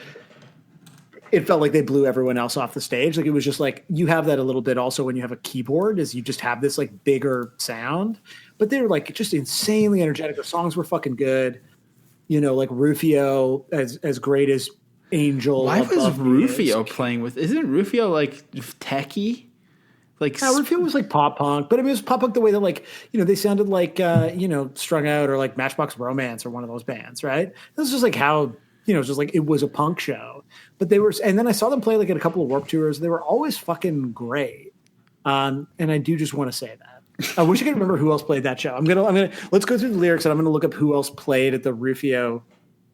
it felt like they blew everyone else off the stage. Like it was just like, you have that a little bit also when you have a keyboard, is you just have this like bigger sound, but they were like just insanely energetic. The songs were fucking good. Like Rufio as great as Angel. Why was Rufio playing with, isn't Rufio like techie? Like Rufio was like pop punk, but it was pop punk the way that like, they sounded like, Strung Out or like Matchbox Romance or one of those bands. Right. This is just like how, it's just like it was a punk show, but they were, and then I saw them play like at a couple of Warped Tours. They were always fucking great, and I do just want to say that. I wish I could remember who else played that show. I'm gonna let's go through the lyrics, and I'm gonna look up who else played at the Rufio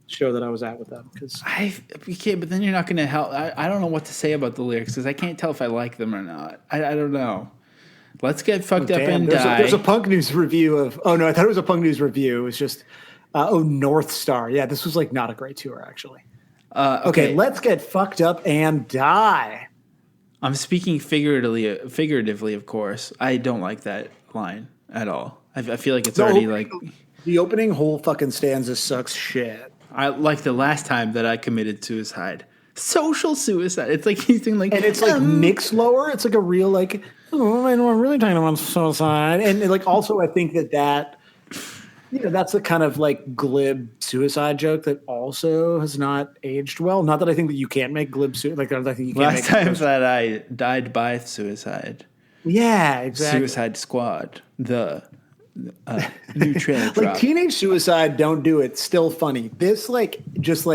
show that I was at with them. Because but then you're not gonna help. I don't know what to say about the lyrics because I can't tell if I like them or not. I don't know. Let's get fucked up and die. There's a Punk News review of. Oh no, I thought it was a Punk News review. It was just. North Star. Yeah, this was like not a great tour, actually. Okay, let's get fucked up and die. I'm speaking figuratively, of course. I don't like that line at all. I feel like it's already like... The opening whole fucking stanza sucks shit. I like the last time that I committed suicide. Social suicide. It's like he's doing like... And it's like mixed lower. It's like a real like, oh, man, we're really talking about suicide. And like also I think that that's the kind of like glib suicide joke that also has not aged well. Not that I think that you can't make glib suicide. Like I think you can't. Last time that I died by suicide. Yeah, exactly. Suicide Squad, the new trailer like drop. Teenage Suicide, don't do it. Still funny. This just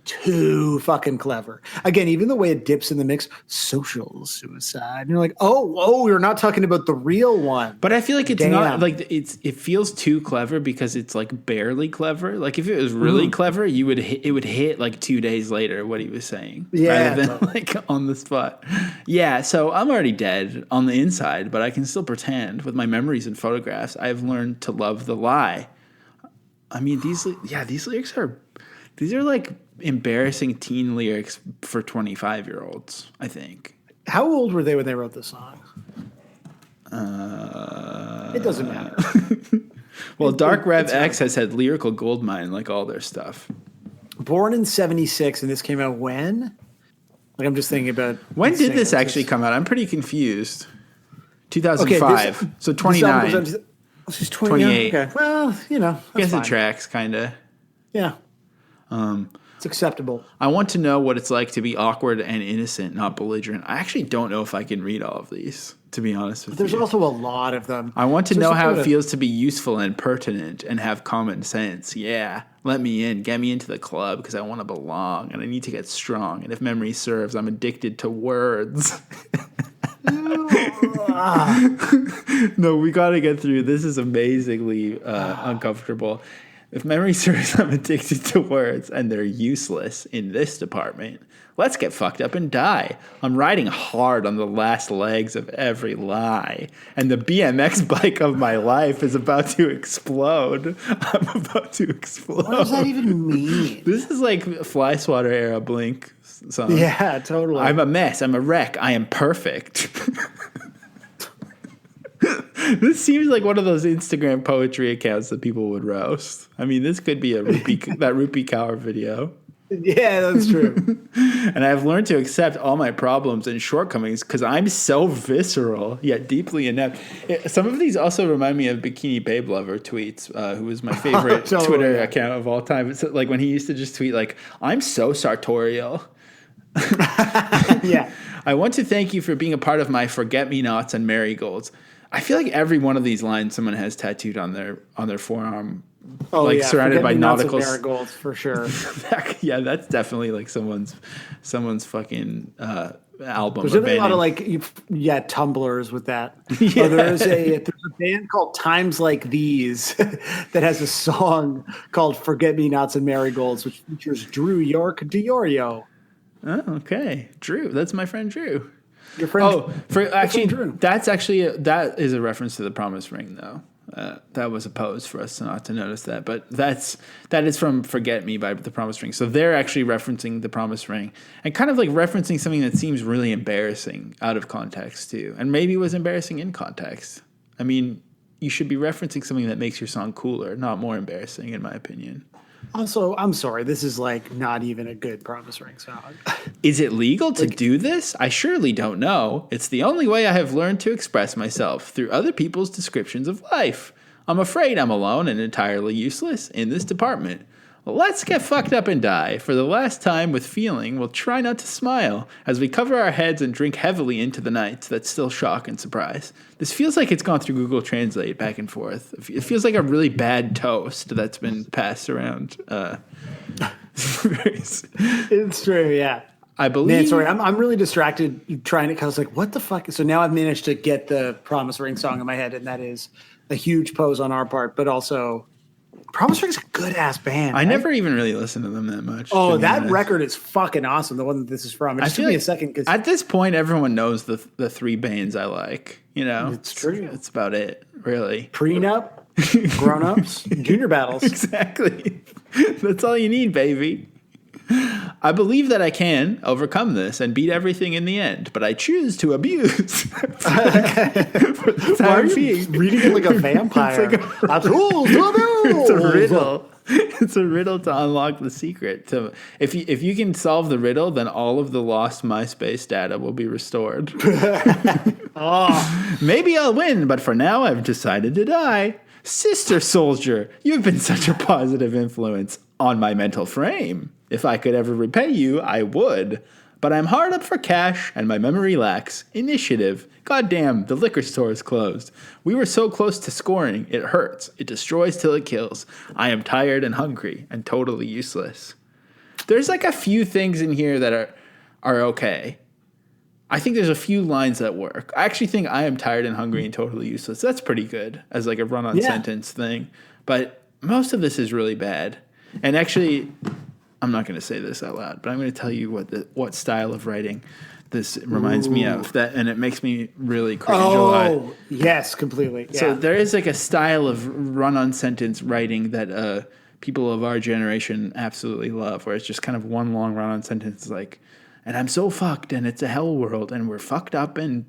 too fucking clever. Again, even the way it dips in the mix, social suicide. And you're like, oh, we're not talking about the real one. But I feel like it's not like it feels too clever because it's like barely clever. Like if it was really clever, it would hit like 2 days later what he was saying, rather than like on the spot. Yeah, so I'm already dead on the inside, but I can still pretend with my memories and photographs. I've learned to love the lie. I mean, these lyrics are like embarrassing teen lyrics for 25-year-olds, I think. How old were they when they wrote this song? It doesn't matter. Well, Dark Rev X has had lyrical goldmine like all their stuff. Born in 76, and this came out when? Like I'm just thinking about... When did this actually come out? I'm pretty confused. 2005. Okay, so 29. This is 28. Okay. Well, I guess it tracks, kind of. Yeah. It's acceptable. I want to know what it's like to be awkward and innocent, not belligerent. I actually don't know if I can read all of these, to be honest with you. There's also a lot of them. I want to know how it feels to be useful and pertinent and have common sense. Yeah, let me in. Get me into the club because I want to belong and I need to get strong. And if memory serves, I'm addicted to words. No, we got to get through. This is amazingly uncomfortable. If memory serves, I'm addicted to words, and they're useless in this department. Let's get fucked up and die. I'm riding hard on the last legs of every lie, and the BMX bike of my life is about to explode. I'm about to explode. What does that even mean? This is like Fly Swatter era Blink song. Yeah, totally. I'm a mess. I'm a wreck. I am perfect. This seems like one of those Instagram poetry accounts that people would roast. I mean, this could be that Rupee Kaur video. Yeah, that's true. And I've learned to accept all my problems and shortcomings because I'm so visceral yet deeply inept. Some of these also remind me of Bikini Babe Lover tweets, who was my favorite Twitter account of all time. It's like when he used to just tweet like, "I'm so sartorial." Yeah. I want to thank you for being a part of my forget-me-nots and marigolds. I feel like every one of these lines someone has tattooed on their forearm surrounded by nautical marigolds for sure. Yeah, that's definitely like someone's fucking album. There's definitely a lot of tumblers with that. Yeah. Oh, there's a band called Times Like These that has a song called "Forget Me Nots and Marigolds," which features Drew York DiOrio. Oh, okay, Drew. That's my friend Drew. Your friend. Oh, Drew. That is a reference to the Promise Ring, though. That was a pose for us not to notice that, but that is from "Forget Me" by the Promise Ring. So they're actually referencing the Promise Ring and kind of like referencing something that seems really embarrassing out of context too, and maybe was embarrassing in context. I mean, you should be referencing something that makes your song cooler, not more embarrassing, in my opinion. Also, I'm sorry, this is like not even a good Promise Ring song. Is it legal to do this? I surely don't know. It's the only way I have learned to express myself, through other people's descriptions of life. I'm afraid I'm alone and entirely useless in this department. Let's get fucked up and die. For the last time with feeling, we'll try not to smile as we cover our heads and drink heavily into the nights that still shock and surprise. This feels like it's gone through Google Translate back and forth. It feels like a really bad toast that's been passed around. It's true, yeah. I believe. Man, sorry, I'm really distracted trying to. Cause I was like, what the fuck? So now I've managed to get the Promise Ring song in my head, and that is a huge pose on our part, but also Promise Ring's a good ass band. I never even really listened to them that much. Oh, that record is fucking awesome. The one that this is from. It just took me a second. Cause at this point, everyone knows the three bands I like. You know, it's true. That's about it, really. Prenup, Grown Ups, Junior Battles. Exactly. That's all you need, baby. I believe that I can overcome this and beat everything in the end, but I choose to abuse. Why are you reading it like a vampire? It's a riddle. It's a riddle to unlock the secret. If you can solve the riddle, then all of the lost MySpace data will be restored. Maybe I'll win, but for now I've decided to die. Sister Soldier, you've been such a positive influence on my mental frame. If I could ever repay you, I would. But I'm hard up for cash, and my memory lacks initiative. Goddamn, the liquor store is closed. We were so close to scoring. It hurts. It destroys till it kills. I am tired and hungry and totally useless. There's like a few things in here that are okay. I think there's a few lines that work. I actually think I am tired and hungry and totally useless. That's pretty good as like a run-on sentence thing. But most of this is really bad. And actually, I'm not going to say this out loud, but I'm going to tell you what style of writing this reminds me of. That, and it makes me really cringe a lot. Oh, yes, completely. Yeah. So there is like a style of run-on sentence writing that people of our generation absolutely love, where it's just kind of one long run-on sentence like, and I'm so fucked, and it's a hell world, and we're fucked up and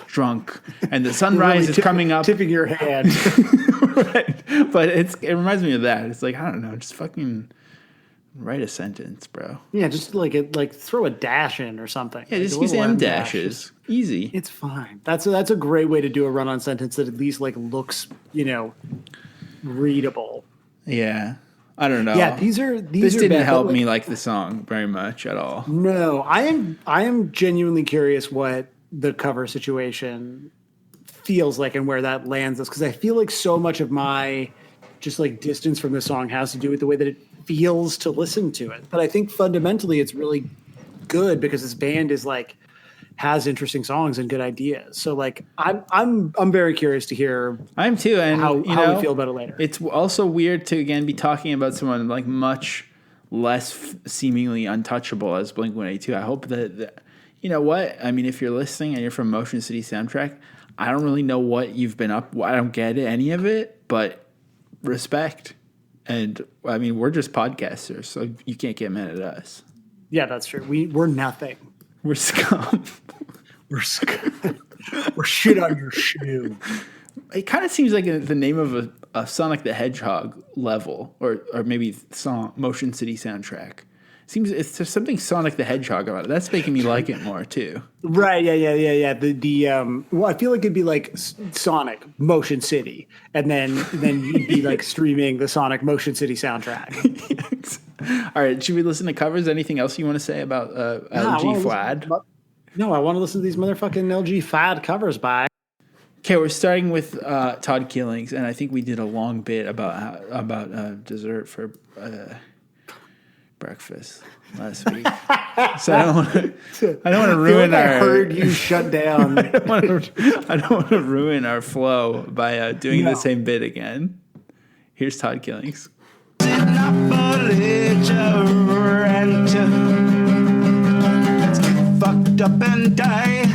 drunk, and the sunrise really is coming up. Tipping your hand. Right. But it reminds me of that. It's like, I don't know, just fucking write a sentence, bro. Yeah, just like throw a dash in or something. Yeah, like just use M dashes. Easy. It's fine. That's a great way to do a run-on sentence that at least like looks, readable. Yeah. I don't know. Yeah, these This are didn't bad, help me like the song very much at all. No, I am genuinely curious what the cover situation feels like and where that lands us, because I feel like so much of my just like distance from the song has to do with the way that it feels to listen to it. But I think fundamentally it's really good because this band is like has interesting songs and good ideas. So like I'm very curious to hear. I'm too, and how we feel about it later. It's also weird to again be talking about someone like much less seemingly untouchable as Blink-182. I hope that you know what I mean. If you're listening and you're from Motion City Soundtrack, I don't really know what you've been up. I don't get any of it, but respect. And I mean, we're just podcasters, so you can't get mad at us. Yeah, that's true. We're nothing. We're scum. We're scum. We're shit on your shoe. It kind of seems like the name of a Sonic the Hedgehog level, or maybe song Motion City Soundtrack. There's something Sonic the Hedgehog about it. That's making me like it more too. Right? Yeah. Well, I feel like it'd be like Sonic Motion City, and then you'd be like streaming the Sonic Motion City soundtrack. All right, should we listen to covers? Anything else you want to say about LG Fuad? No, I want to listen to these motherfucking LG Fuad covers by Okay, we're starting with Todd Killings, and I think we did a long bit about dessert for breakfast last week. So I don't want to ruin I our. heard you shut down. I don't want to ruin our flow by doing the same bit again. Here's Todd Killings. Let's get fucked up and die.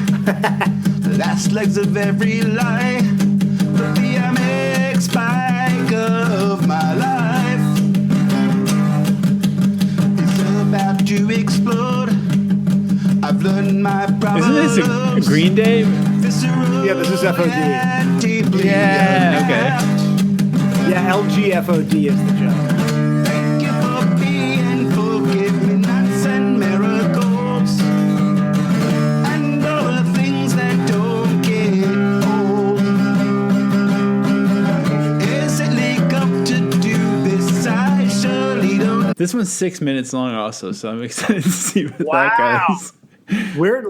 The last legs of every lie. The BMX bike of my life is about to explode. I've learned my problems. Isn't this a Green Day? Yeah, this is FOD. Yeah, okay. Yeah, LGFOD is the joke. Thank you for being forgiveness and miracles and all the things that don't get old. Is it legal to do this? I surely don't. This one's 6 minutes long, also, so I'm excited to see what that goes. Where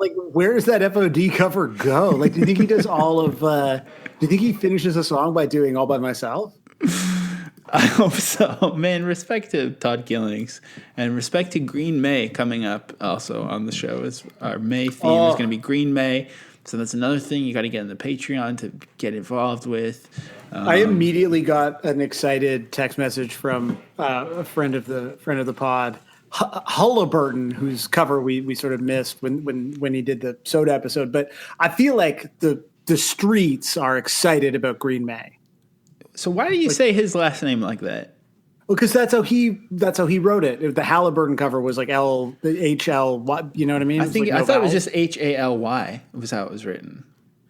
does that FOD cover go? Like, do you think he does all of? Do you think he finishes a song by doing All by Myself? I hope so. Man, respect to Todd Killings and respect to Green May coming up also on the show. Our May theme is going to be Green May. So that's another thing you got to get in the Patreon to get involved with. I immediately got an excited text message from a friend of the pod, Halliburton, whose cover we sort of missed when he did the Soda episode. But I feel like the streets are excited about Green May. So why do you say his last name like that? Well, because that's how he wrote it. The Halliburton cover was like LHL. You know what I mean? I thought it was just HALY was how it was written.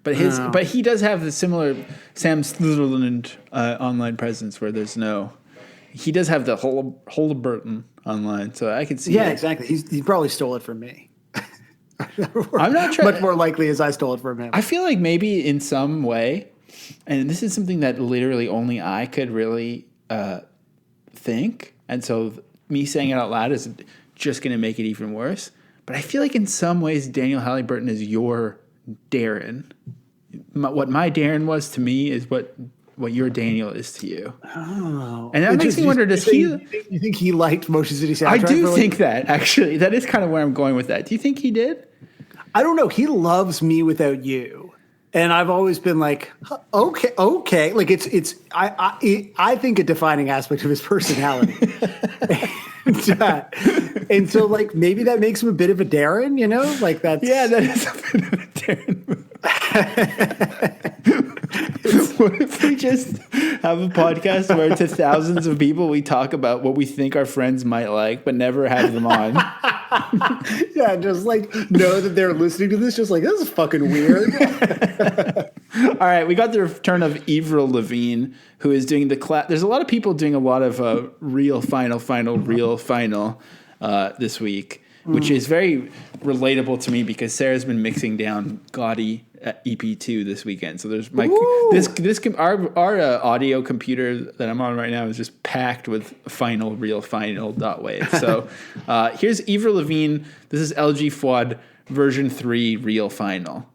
But he does have the similar Sam Sutherland online presence where there's no. He does have the Halliburton online, so I can see. Yeah, it. exactly. He probably stole it from me. I'm not sure. Much more likely as I stole it from him. I feel like maybe in some way, and this is something that literally only I could really think, and so me saying it out loud is just going to make it even worse. But I feel like in some ways Daniel Halliburton is your Darren. What my Darren was to me is what your Daniel is to you. Oh, and that makes me wonder: does he? You think he liked Motion City Soundtrack? I do think that actually. That is kind of where I'm going with that. Do you think he did? I don't know. He loves Me Without You, and I've always been like, okay. Like I think a defining aspect of his personality. And so, like, maybe that makes him a bit of a Darren, you know? Like, that's... Yeah, that is a bit of a Darren. What if we just have a podcast where to thousands of people we talk about what we think our friends might like, but never have them on? Yeah, just, like, know that they're listening to this, just like, this is fucking weird. All right, we got the return of Avril Lavigne, who is doing the there's a lot of people doing a lot of real final this week, which is very relatable to me because Sarah's been mixing down gaudy EP2 this weekend. So there's our audio computer that I'm on right now is just packed with real final dot wave. So here's Avril Lavigne. This is LG Fuad version 3 real final.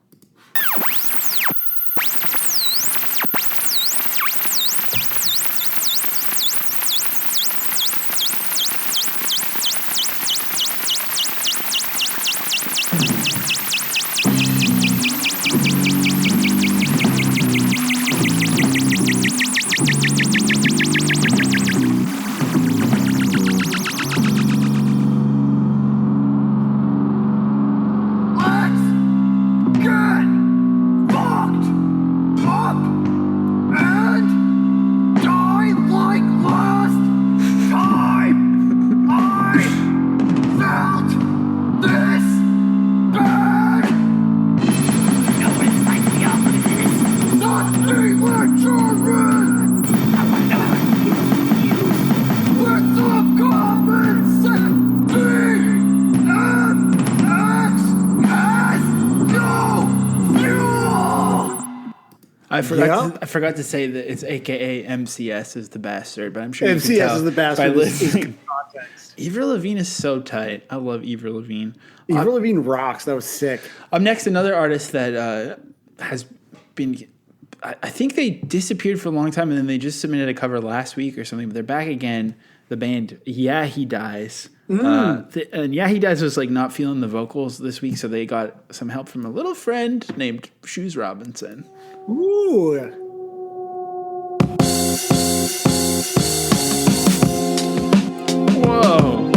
I forgot to say that it's AKA MCS is the bastard, but I'm sure MCS you can tell is the bastard. by listening. Avril Lavigne is so tight. I love Avril Lavigne. Avril Lavigne rocks. That was sick. Up next, another artist that has been I think they disappeared for a long time, and then they just submitted a cover last week or something. But they're back again. The band, Yeah He Dies, and Yeah He Dies was like not feeling the vocals this week, so they got some help from a little friend named Shoes Robinson. Ooh. Whoa.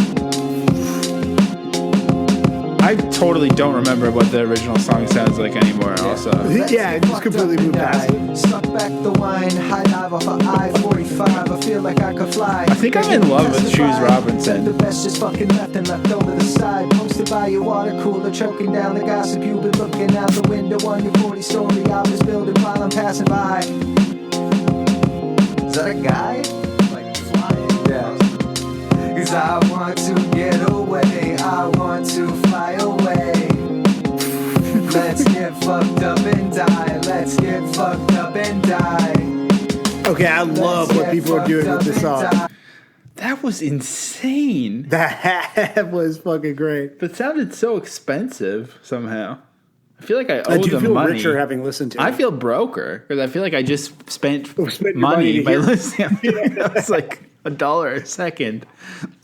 I totally don't remember what the original song sounds like anymore. Also, Yeah, it just completely moved past it. Suck back the wine, high dive off of I-45. I feel like I could fly. I think I'm in love with Shoes Robinson. The best is fucking nothing left over the side. Posted by your water cooler, choking down the gossip. You've been looking out the window on your 40-story office building while I'm passing by. Is that a guy? Like flying? Yeah. 'Cause I want to get away, I want to fly away. Let's get fucked up and die, let's get fucked up and die. Okay, I love what people are doing with this song. that was insane. That was fucking great. But it sounded so expensive somehow. I feel like I owe I do them feel money. richer having listened to it. I feel broker because I feel like I just spent Spent your money to by hear- listening. It's like $1 a second.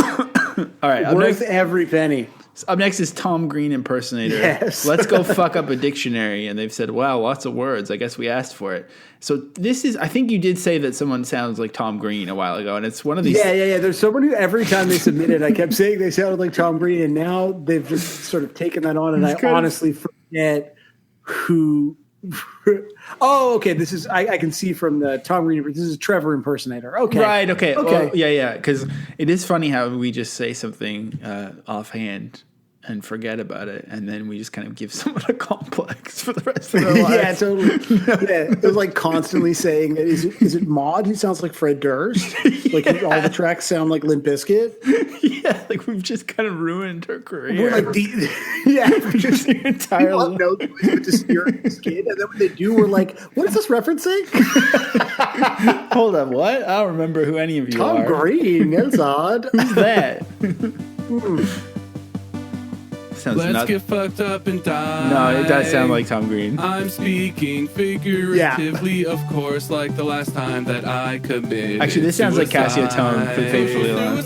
All right, Worth every penny. up next is Tom Green impersonator. Yes. Let's go fuck up a dictionary. And they've said, wow, lots of words. I guess we asked for it. So this is, I think you did say that someone sounds like Tom Green a while ago. And it's one of these. Yeah. There's someone who every time they submitted, I kept saying they sounded like Tom Green, and now they've just sort of taken that on, and I honestly forget who. Oh, okay. This is I can see from the Tom Green. This is Trevor impersonator. Okay, Right. Okay. Okay. Well, yeah. Because it is funny how we just say something offhand and forget about it, and then we just kind of give someone a complex for the rest of their lives. Yeah, totally. Yeah, it was like constantly saying, "Is it Maud who sounds like Fred Durst? Like all the tracks sound like Limp Bizkit." Yeah, like we've just kind of ruined her career. We're like, just your entire people have no clue what to steer this kid, and then when they do, we're like, "What is this referencing?" Hold on, what? I don't remember who any of you Tom are. Green. That's odd. Who's that? Sounds Let's nuts. get fucked up and die. No, it does sound like Tom Green. I'm speaking figuratively, of course, like the last time that I committed. Actually, this sounds like Cassio Tone for Faithfully Alone.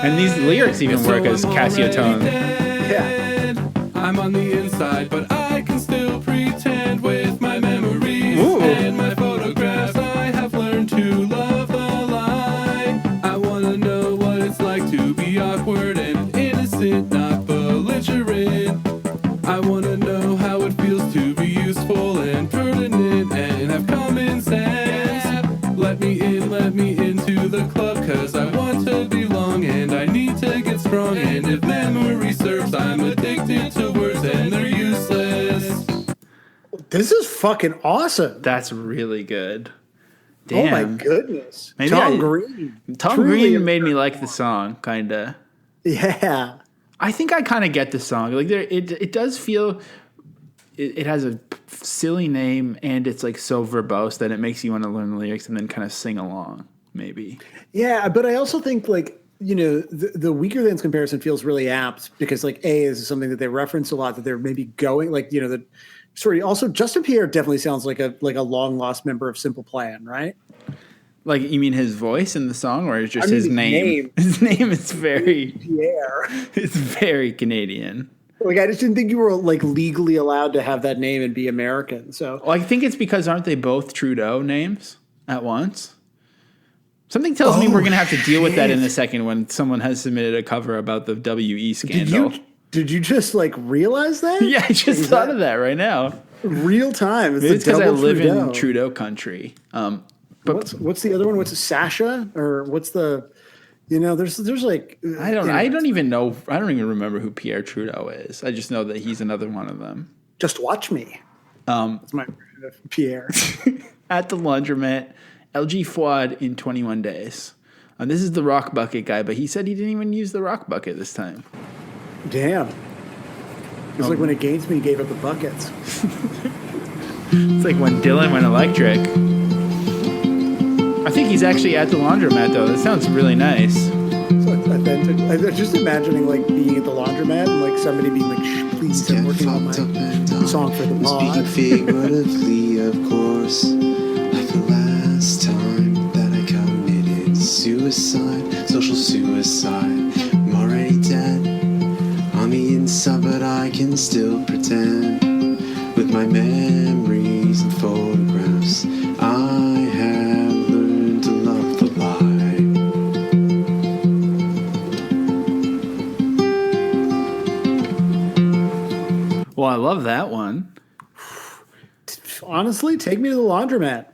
And these lyrics even work as Cassio Tone. Yeah. I'm on the inside, but I can still pretend with my memories Ooh. and my photographs. I have learned to love the lie. I want to know what it's like to be awkward and innocent, not belligerent. I want to know how it feels to be useful and pertinent and have common sense. Let me into the club, cause I want to belong and I need to get strong. And if memory serves, I'm addicted to words and they're useless. This is fucking awesome. That's really good. Oh Damn. my goodness. Maybe Tom I- Green. Tom Truly Green made me like the song, kind of. Yeah. I think I kind of get the song. Like it does feel. It has a silly name and it's like so verbose that it makes you want to learn the lyrics and then kind of sing along. Maybe. Yeah, but I also think the Weaker Thans comparison feels really apt because like this is something that they reference a lot, that they're maybe going also Justin Pierre definitely sounds like a long lost member of Simple Plan, right? Like, you mean his voice in the song or just I mean his his name? name. His name is very, Pierre. it's very Canadian. Like I just didn't think you were like legally allowed to have that name and be American. So Well, I think it's because aren't they both Trudeau names at once? Something tells me we're going to have to deal with that in a second when someone has submitted a cover about the WE scandal. did you just like realize that? Yeah, I just thought of that right now. Real time. Maybe it's because I double live Trudeau. in Trudeau country. But What's the other one? What's a Sasha or what's the? There's like I don't even know. I don't even remember who Pierre Trudeau is. I just know that he's another one of them. Just watch me. That's my version of Pierre. At the laundromat, LG Fuad in 21 days. And this is the rock bucket guy, but he said he didn't even use the rock bucket this time. Damn. It's like when it gains me, he gave up the buckets. It's like when Dylan went electric. I think he's actually at the laundromat, though. That sounds really nice. It's like authentic. I'm just imagining like being at the laundromat and like somebody being like, "Shh, please, I'm working on my song for the pod." Speaking figuratively, of course. suicide, social suicide. I'm already dead on the inside, but I can still pretend. With my memories and photographs, I have learned to love the lie. Well, I love that one. Honestly, take me to the laundromat.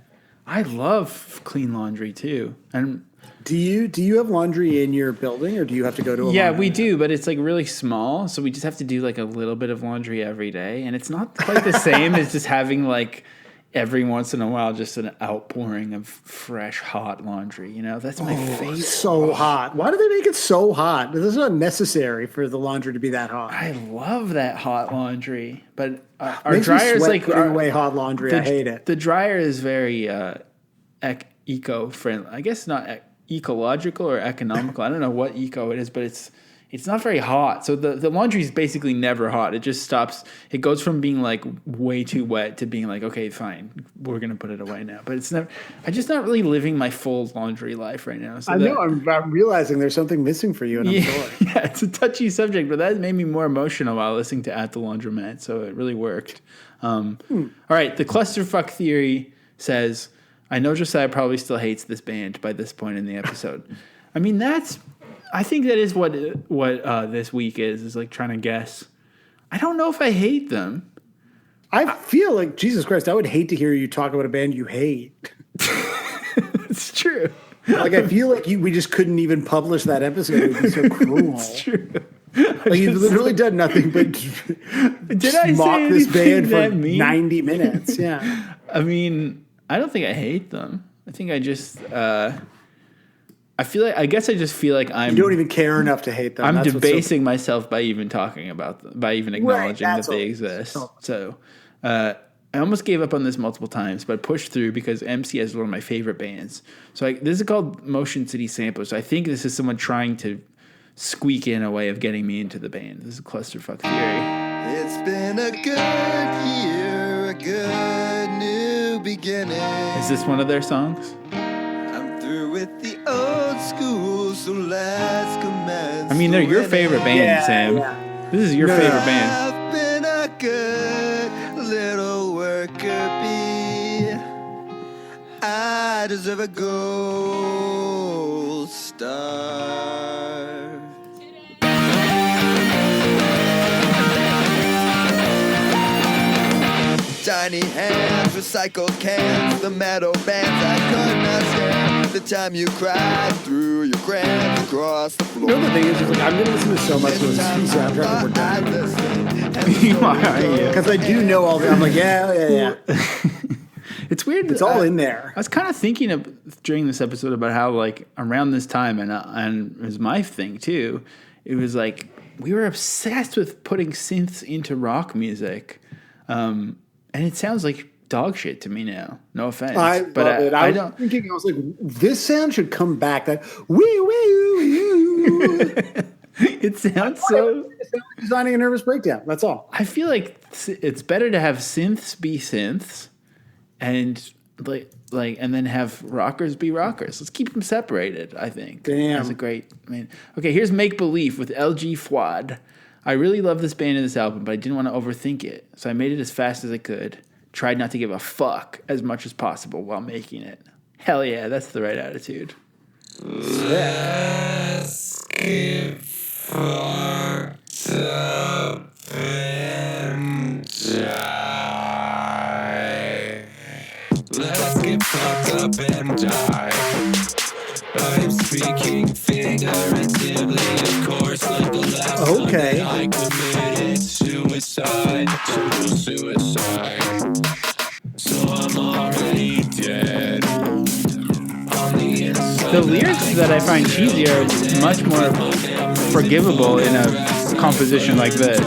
I love clean laundry too. And Do you have laundry in your building, or do you have to go to a yeah, laundromat? we do, but it's like really small, so we just have to do like a little bit of laundry every day, and it's not quite the same as just having like every once in a while just an outpouring of fresh hot laundry. You know, that's my favorite. So hot. Why do they make it so hot? This is not necessary for the laundry to be that hot. I love that hot laundry, but our Makes me dryer is sweat like putting away hot laundry. I hate it. The dryer is very eco-friendly. I guess not ecological or economical. I don't know what eco it is, but it's not very hot. So the laundry is basically never hot. It just stops. It goes from being like way too wet to being like, okay, fine, we're gonna put it away now. But it's never. I'm just not really living my full laundry life right now. So I know. I'm realizing there's something missing for you, and I'm sorry. yeah, it's a touchy subject, but that made me more emotional while listening to At the Laundromat, so it really worked. All right, the clusterfuck theory says, I know Josiah probably still hates this band by this point in the episode. I mean, I think that is what this week is like trying to guess. I don't know if I hate them. I feel like, Jesus Christ, I would hate to hear you talk about a band you hate. It's true. Like, I feel like we just couldn't even publish that episode. It would be so cruel. It's true. Like, you've literally done nothing but Did I mock say this band for that mean? 90 minutes. Yeah. I mean, I don't think I hate them. I think I just I guess I just feel like You don't even care enough to hate them. I'm That's what's debasing myself by even talking about them, by even acknowledging that they exist. So I almost gave up on this multiple times, but pushed through because MCS is one of my favorite bands. So this is called Motion City Samplers. So I think this is someone trying to squeak in a way of getting me into the band. This is a clusterfuck theory. It's been a good year, a good new beginning. Is this one of their songs? I'm through with the old school, so let's commence. I mean, they're your favorite band, Yeah, Sam. yeah. This is your favorite band. I've been a good little worker bee. I deserve a gold star. Tiny hands, recycled cans, the metal bands I could not stand. The time you cried through your crayons across the floor. You know the thing is, like, I'm going to listen to so much of this soundtrack when we're done. Because I do know all the. I'm like, yeah. It's weird. It's all in there. I was kind of thinking during this episode about how, like, around this time, and it was my thing too. It was like we were obsessed with putting synths into rock music, and it sounds like dog shit to me now. No offense, I but love it. I don't. Thinking, I was like, this sound should come back. That wee wee. It sounds so. Designing a nervous breakdown. That's all. I feel like it's better to have synths be synths, and and then have rockers be rockers. Let's keep them separated. I think. Damn. That's a great man. Okay, here's Make Believe with LG Fuad. I really love this band and this album, but I didn't want to overthink it, so I made it as fast as I could. Tried not to give a fuck as much as possible while making it. Hell yeah, that's the right attitude. Let's get fucked up and die. Let's get fucked up and die. I'm speaking figuratively, of course, like the last Okay. time I committed suicide, social suicide. So I'm already dead. On the inside, The lyrics that I find cheesy are much more forgivable in a composition like this.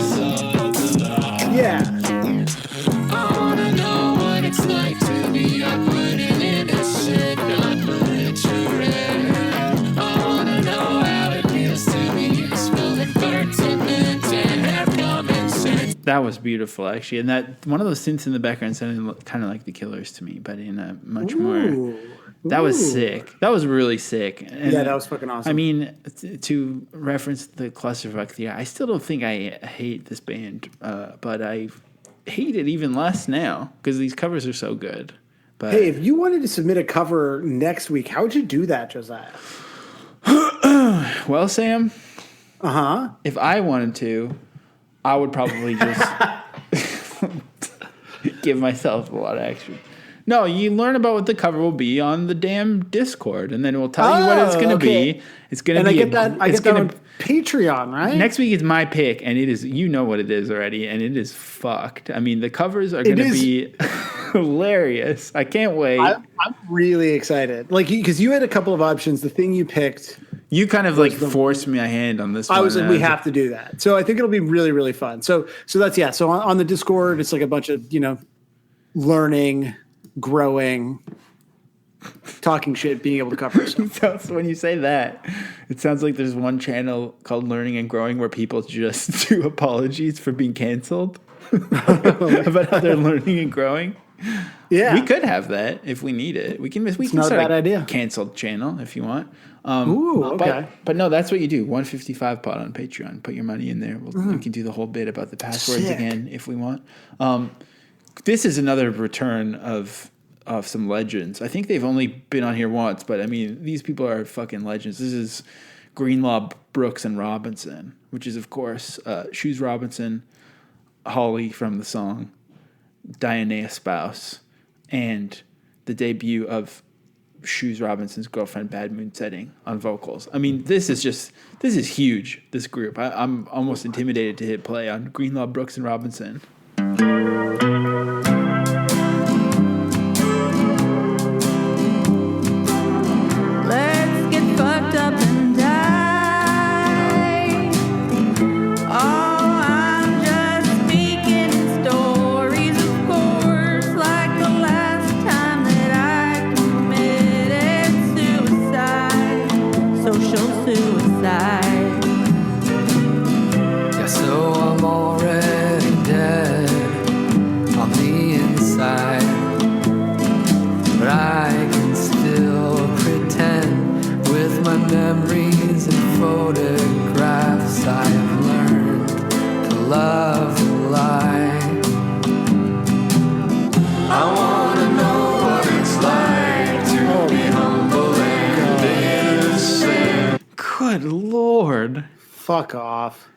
Yeah. I wanna know what it's like to be uprooted in this shit, unliterate. I wanna know how it feels to be useful and pertinent and have common sense. That was beautiful, actually, and that one of those synths in the background sounded kind of like the Killers to me, but in a much more Ooh. That was sick. That was really sick. And, Yeah, that was fucking awesome. I mean, to reference the clusterfuck theory, I still don't think I hate this band, but I hate it even less now because these covers are so good. But hey, if you wanted to submit a cover next week, how would you do that, Josiah? well, Sam, Uh-huh. if I wanted to, I would probably just give myself a lot of action. No, you learn about what the cover will be on the damn Discord, and then we'll tell you what it's going to be. It's going to be. I get that on Patreon, right? Next week is my pick, and it is. You know what it is already, and it is fucked. I mean, the covers are going to be hilarious. I can't wait. I'm really excited. Like, because you had a couple of options. The thing you picked. You kind of like forced my hand on this one. I was like, we have to do that. So I think it'll be really, really fun. So that's, yeah. So on the Discord, it's like a bunch of, learning, growing, talking shit, being able to cover stuff. So when you say that, it sounds like there's one channel called Learning and Growing where people just do apologies for being canceled about how they're learning and growing. Yeah. We could have that if we need it. We can not start a bad idea. Canceled channel if you want. Ooh, okay. But no, that's what you do. 155 pod on Patreon. Put your money in there. We can do the whole bit about the passwords Sick. again if we want. This is another return of some legends. I think they've only been on here once, but I mean, these people are fucking legends. This is Greenlaw, Brooks, and Robinson, which is, of course, Shoes Robinson, Holly from the song, Diana Spouse, and the debut of Shoes Robinson's girlfriend, Bad Moon Setting, on vocals. I mean, this is huge, this group. I'm almost intimidated to hit play on Greenlaw, Brooks, and Robinson. Let's get fucked up and die. Oh, I'm just speaking stories, of course, like the last time that I committed suicide, social suicide. Yeah, so I'm already dead on the inside, but I can still pretend with my memories and photographs. I have learned to love a lie. I wanna know what it's like to be humble and innocent. Good Lord. Fuck off.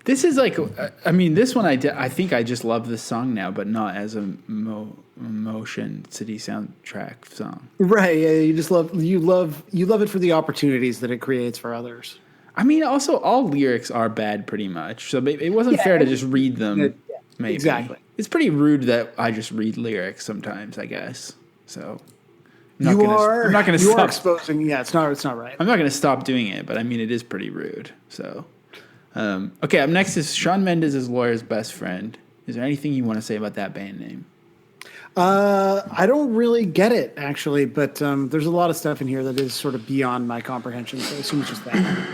This is like, I mean, this one I think I just love this song now, but not as a Motion City soundtrack song. Right. Yeah, you love it for the opportunities that it creates for others. I mean, also all lyrics are bad pretty much, so it wasn't fair to just read them. Yeah, maybe exactly. It's pretty rude that I just read lyrics sometimes, I guess. So I'm You not gonna are stop. exposing. Yeah, it's not right. I'm not going to stop doing it, but I mean, it is pretty rude. So, okay, up next is Shawn Mendes' lawyer's best friend. Is there anything you want to say about that band name? I don't really get it actually, but there's a lot of stuff in here that is sort of beyond my comprehension. So I assume it's just that.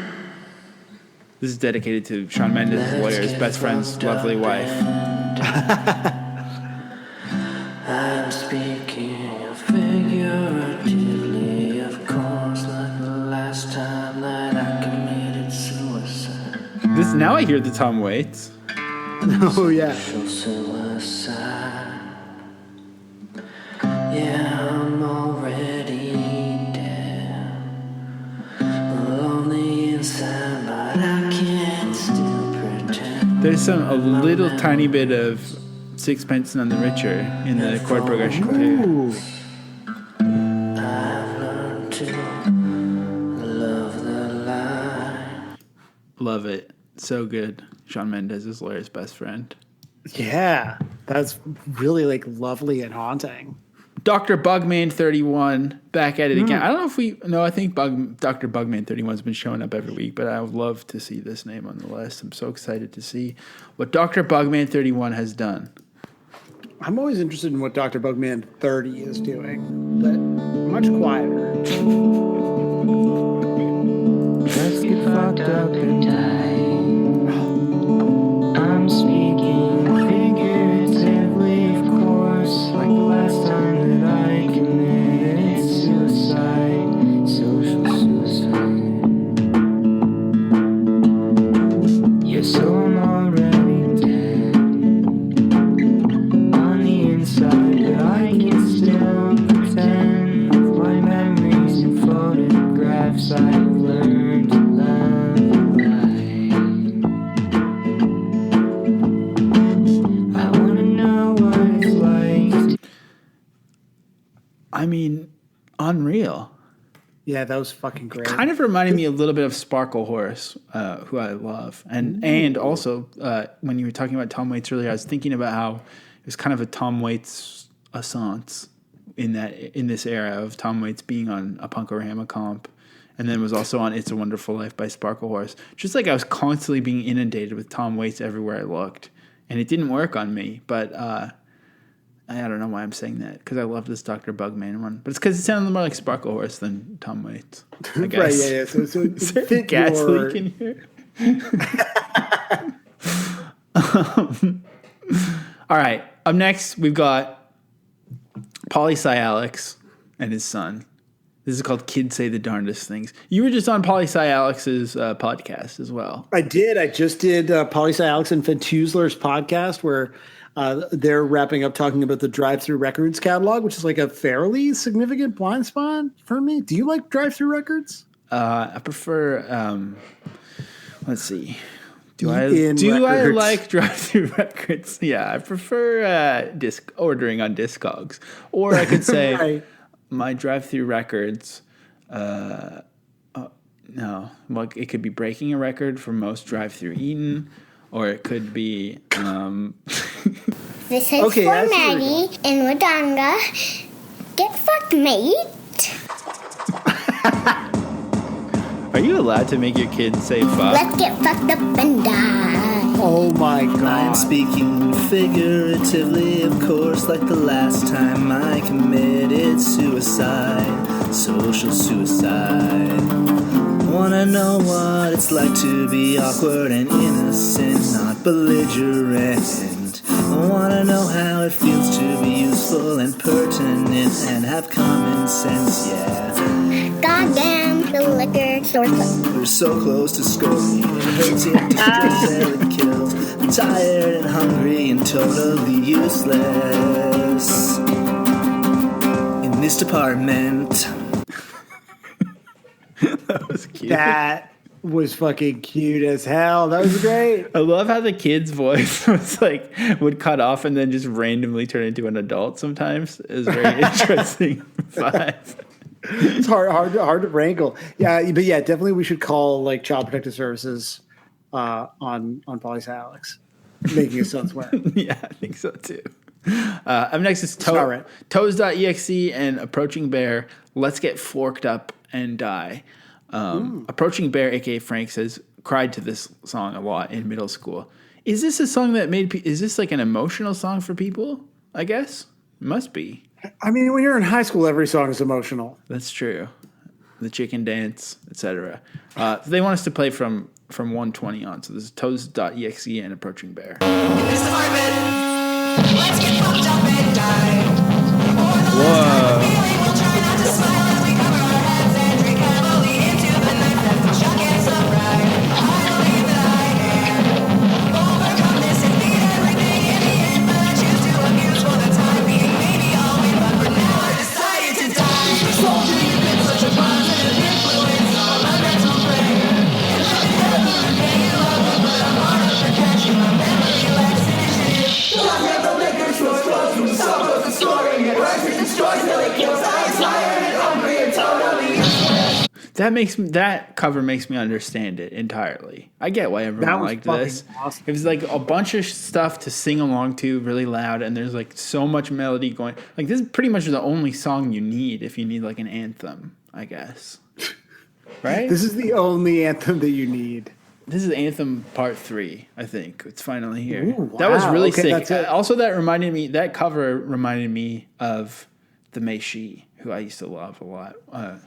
This is dedicated to Shawn Mendes' lawyer's best friend's lovely wife. I'm speaking figuratively, of course, like the last time that I committed suicide. This now I hear the Tom Waits. Oh yeah. Suicide. Yeah, I'm already dead. On the inside, but I can't still pretend. There's a little tiny bit of Sixpence None the Richer in the chord progression too. Ooh. I've learned to love the lie. Love it. So good. Shawn Mendes' lawyer's best friend. Yeah, that's really like lovely and haunting. Dr. Bugman 31 back at it again. I don't know if I think Dr. Bugman 31 has been showing up every week, but I would love to see this name on the list. I'm so excited to see what Dr. Bugman 31 has done. I'm always interested in what Dr. Bugman 30 is doing, but much quieter. Let's get fucked up and die. I'm speaking figuratively, of course, like the last time that I committed suicide. I mean, unreal. Yeah, that was fucking great. Kind of reminded me a little bit of Sparkle Horse, who I love. And also, when you were talking about Tom Waits earlier, I was thinking about how it was kind of a Tom Waits assance in this era of Tom Waits being on a Punk-O-Rama comp, and then was also on It's a Wonderful Life by Sparkle Horse. Just like I was constantly being inundated with Tom Waits everywhere I looked. And it didn't work on me, but I don't know why I'm saying that, because I love this Dr. Bugman one. But it's because it sounded more like Sparkle Horse than Tom Waits, I guess. Right, yeah. So Is there a gas leak in here? All right. Up next, we've got Poli-Sci Alex and his son. This is called Kids Say the Darndest Things. You were just on Poli-Sci Alex's podcast as well. I did. I just did Poli-Sci Alex and Fentuzler's podcast where they're wrapping up talking about the Drive-Thru Records catalog, which is like a fairly significant blind spot for me. Do you like Drive-Thru Records? I prefer, let's see. Do I Records. like Drive-Thru Records? Yeah, I prefer ordering on Discogs. Or I could say Right. my Drive-Thru Records, no. Like it could be breaking a record for most drive-thru eaten, or it could be This is Okay, for I see where you're Maggie in Wodonga. Get fucked, mate. Are you allowed to make your kids say fuck? Let's get fucked up and die. Oh my I'm god. speaking figuratively, of course, like the last time I committed suicide, social suicide. Wanna know what it's like to be awkward and innocent, not belligerent. I wanna know how it feels to be useful and pertinent and have common sense, yeah. Goddamn, the liquor store closed. We're so close to scoring. It hurts it, distressed, and kills. I'm tired and hungry and totally useless in this department. That was cute. That was fucking cute as hell. That was great. I love how the kid's voice was like would cut off and then just randomly turn into an adult sometimes. It's very interesting vibe. It's hard to wrangle. Yeah, but yeah, definitely we should call like Child Protective Services on Poli-Sci Alex, making his son swear. Yeah, I think so too. Up next is all right. Toes.exe and Approaching Bear. Let's get forked up and die. Approaching Bear, aka Frank, says cried to this song a lot in middle school. Is this a song that is this like an emotional song for people? I guess it must be. I mean, when you're in high school, every song is emotional. That's true. The chicken dance, etc. They want us to play from 120 on. So this is Toes.exe and Approaching Bear. This department, let's get fucked up and die. Whoa. We'll try not to smile as we cover our heads and drink heavily into the night that Chuck is upright. I believe that I can overcome this and beat everything in the end, but I choose to abuse for the time being. Maybe I'll win, but for now I decided to die. Soldier, you've been such a positive influence on my mental brain. And I can never repay you love, but I'm hard up to catch you. My memory laxation. I never make a choice, close from some of the scoring. It works, it destroys till it kills. I'm tired and hungry and totally useless. That cover makes me understand it entirely. I get why That everyone was liked fucking this. awesome. It was like a bunch of stuff to sing along to, really loud, and there's like so much melody going. Like this is pretty much the only song you need if you need like an anthem, I guess. Right? This is the only anthem that you need. This is Anthem Part 3, I think. It's finally here. Ooh, That was wow. really Okay, sick. that's it. Also, that cover reminded me of the Mei Shi, who I used to love a lot around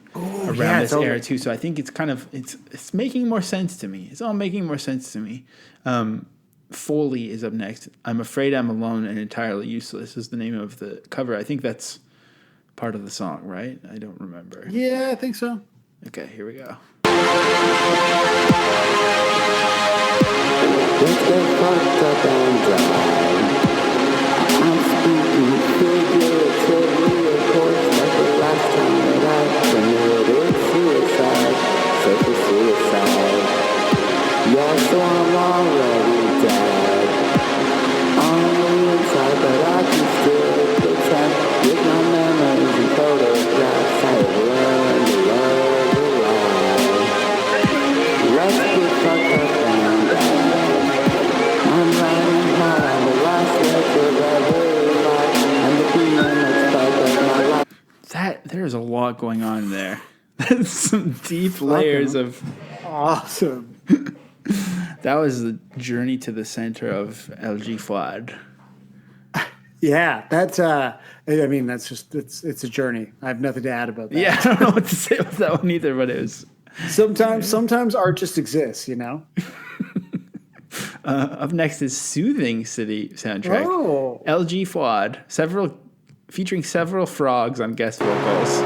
yeah, this totally. era too. So I think it's kind of it's making more sense to me. It's all making more sense to me. Foley is up next. I'm Afraid I'm Alone and Entirely Useless is the name of the cover. I think that's part of the song, right? I don't remember. Yeah, I think so. Okay, here we go. Let's get fucked up and die. I'm speaking figuratively, of course, like the last time that I committed suicide, social suicide. Yeah, so I'm already dead. On the inside, but I can still pretend with my memories and photos. There's a lot going on there. That's some deep layers of. Awesome. That was the journey to the center of LG Fuad. Yeah, that's I mean, that's just it's a journey. I have nothing to add about that. Yeah, I don't know what to say about that one either, but it was. Sometimes art just exists, you know. Up next is Soothing City soundtrack. Oh. LG Fuad, featuring several frogs on guest vocals.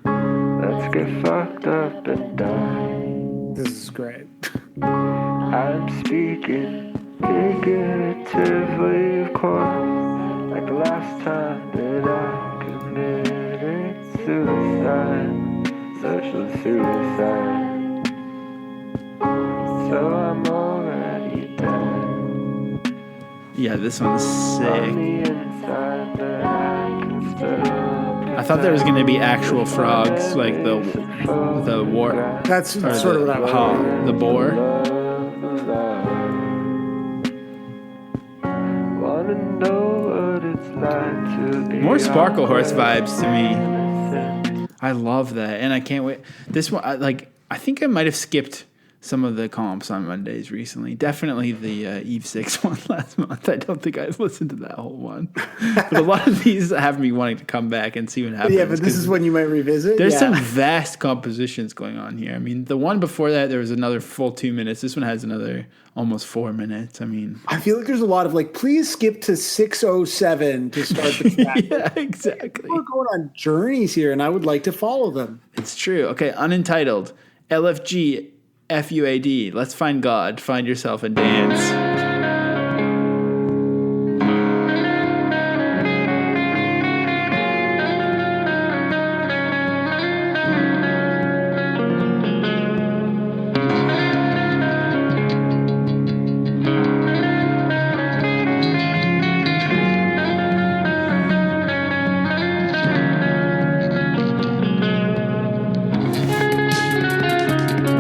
Let's get fucked up and die. This is great. I'm speaking figuratively, of course, like the last time that I committed suicide, social suicide. So I'm already dead. Yeah, this one's On sick. the inside, but I can still. I thought there was going to be actual frogs, like the war. That's sort of what I was the boar. Wanna know what it's like to be More Sparkle Horse vibes to me. I love that, and I can't wait. This one, I think I might have skipped some of the comps on Mondays recently. Definitely the Eve 6 one last month. I don't think I've listened to that whole one. But a lot of these have me wanting to come back and see what happens. Yeah, but this is when you might revisit. There's some vast compositions going on here. I mean, the one before that, there was another full 2 minutes. This one has another almost 4 minutes. I mean, I feel like there's a lot of please skip to 6:07 to start the track. yeah, exactly. People are going on journeys here, and I would like to follow them. It's true. Okay, Unentitled, LFG, FUAD. Let's find God. Find yourself and dance.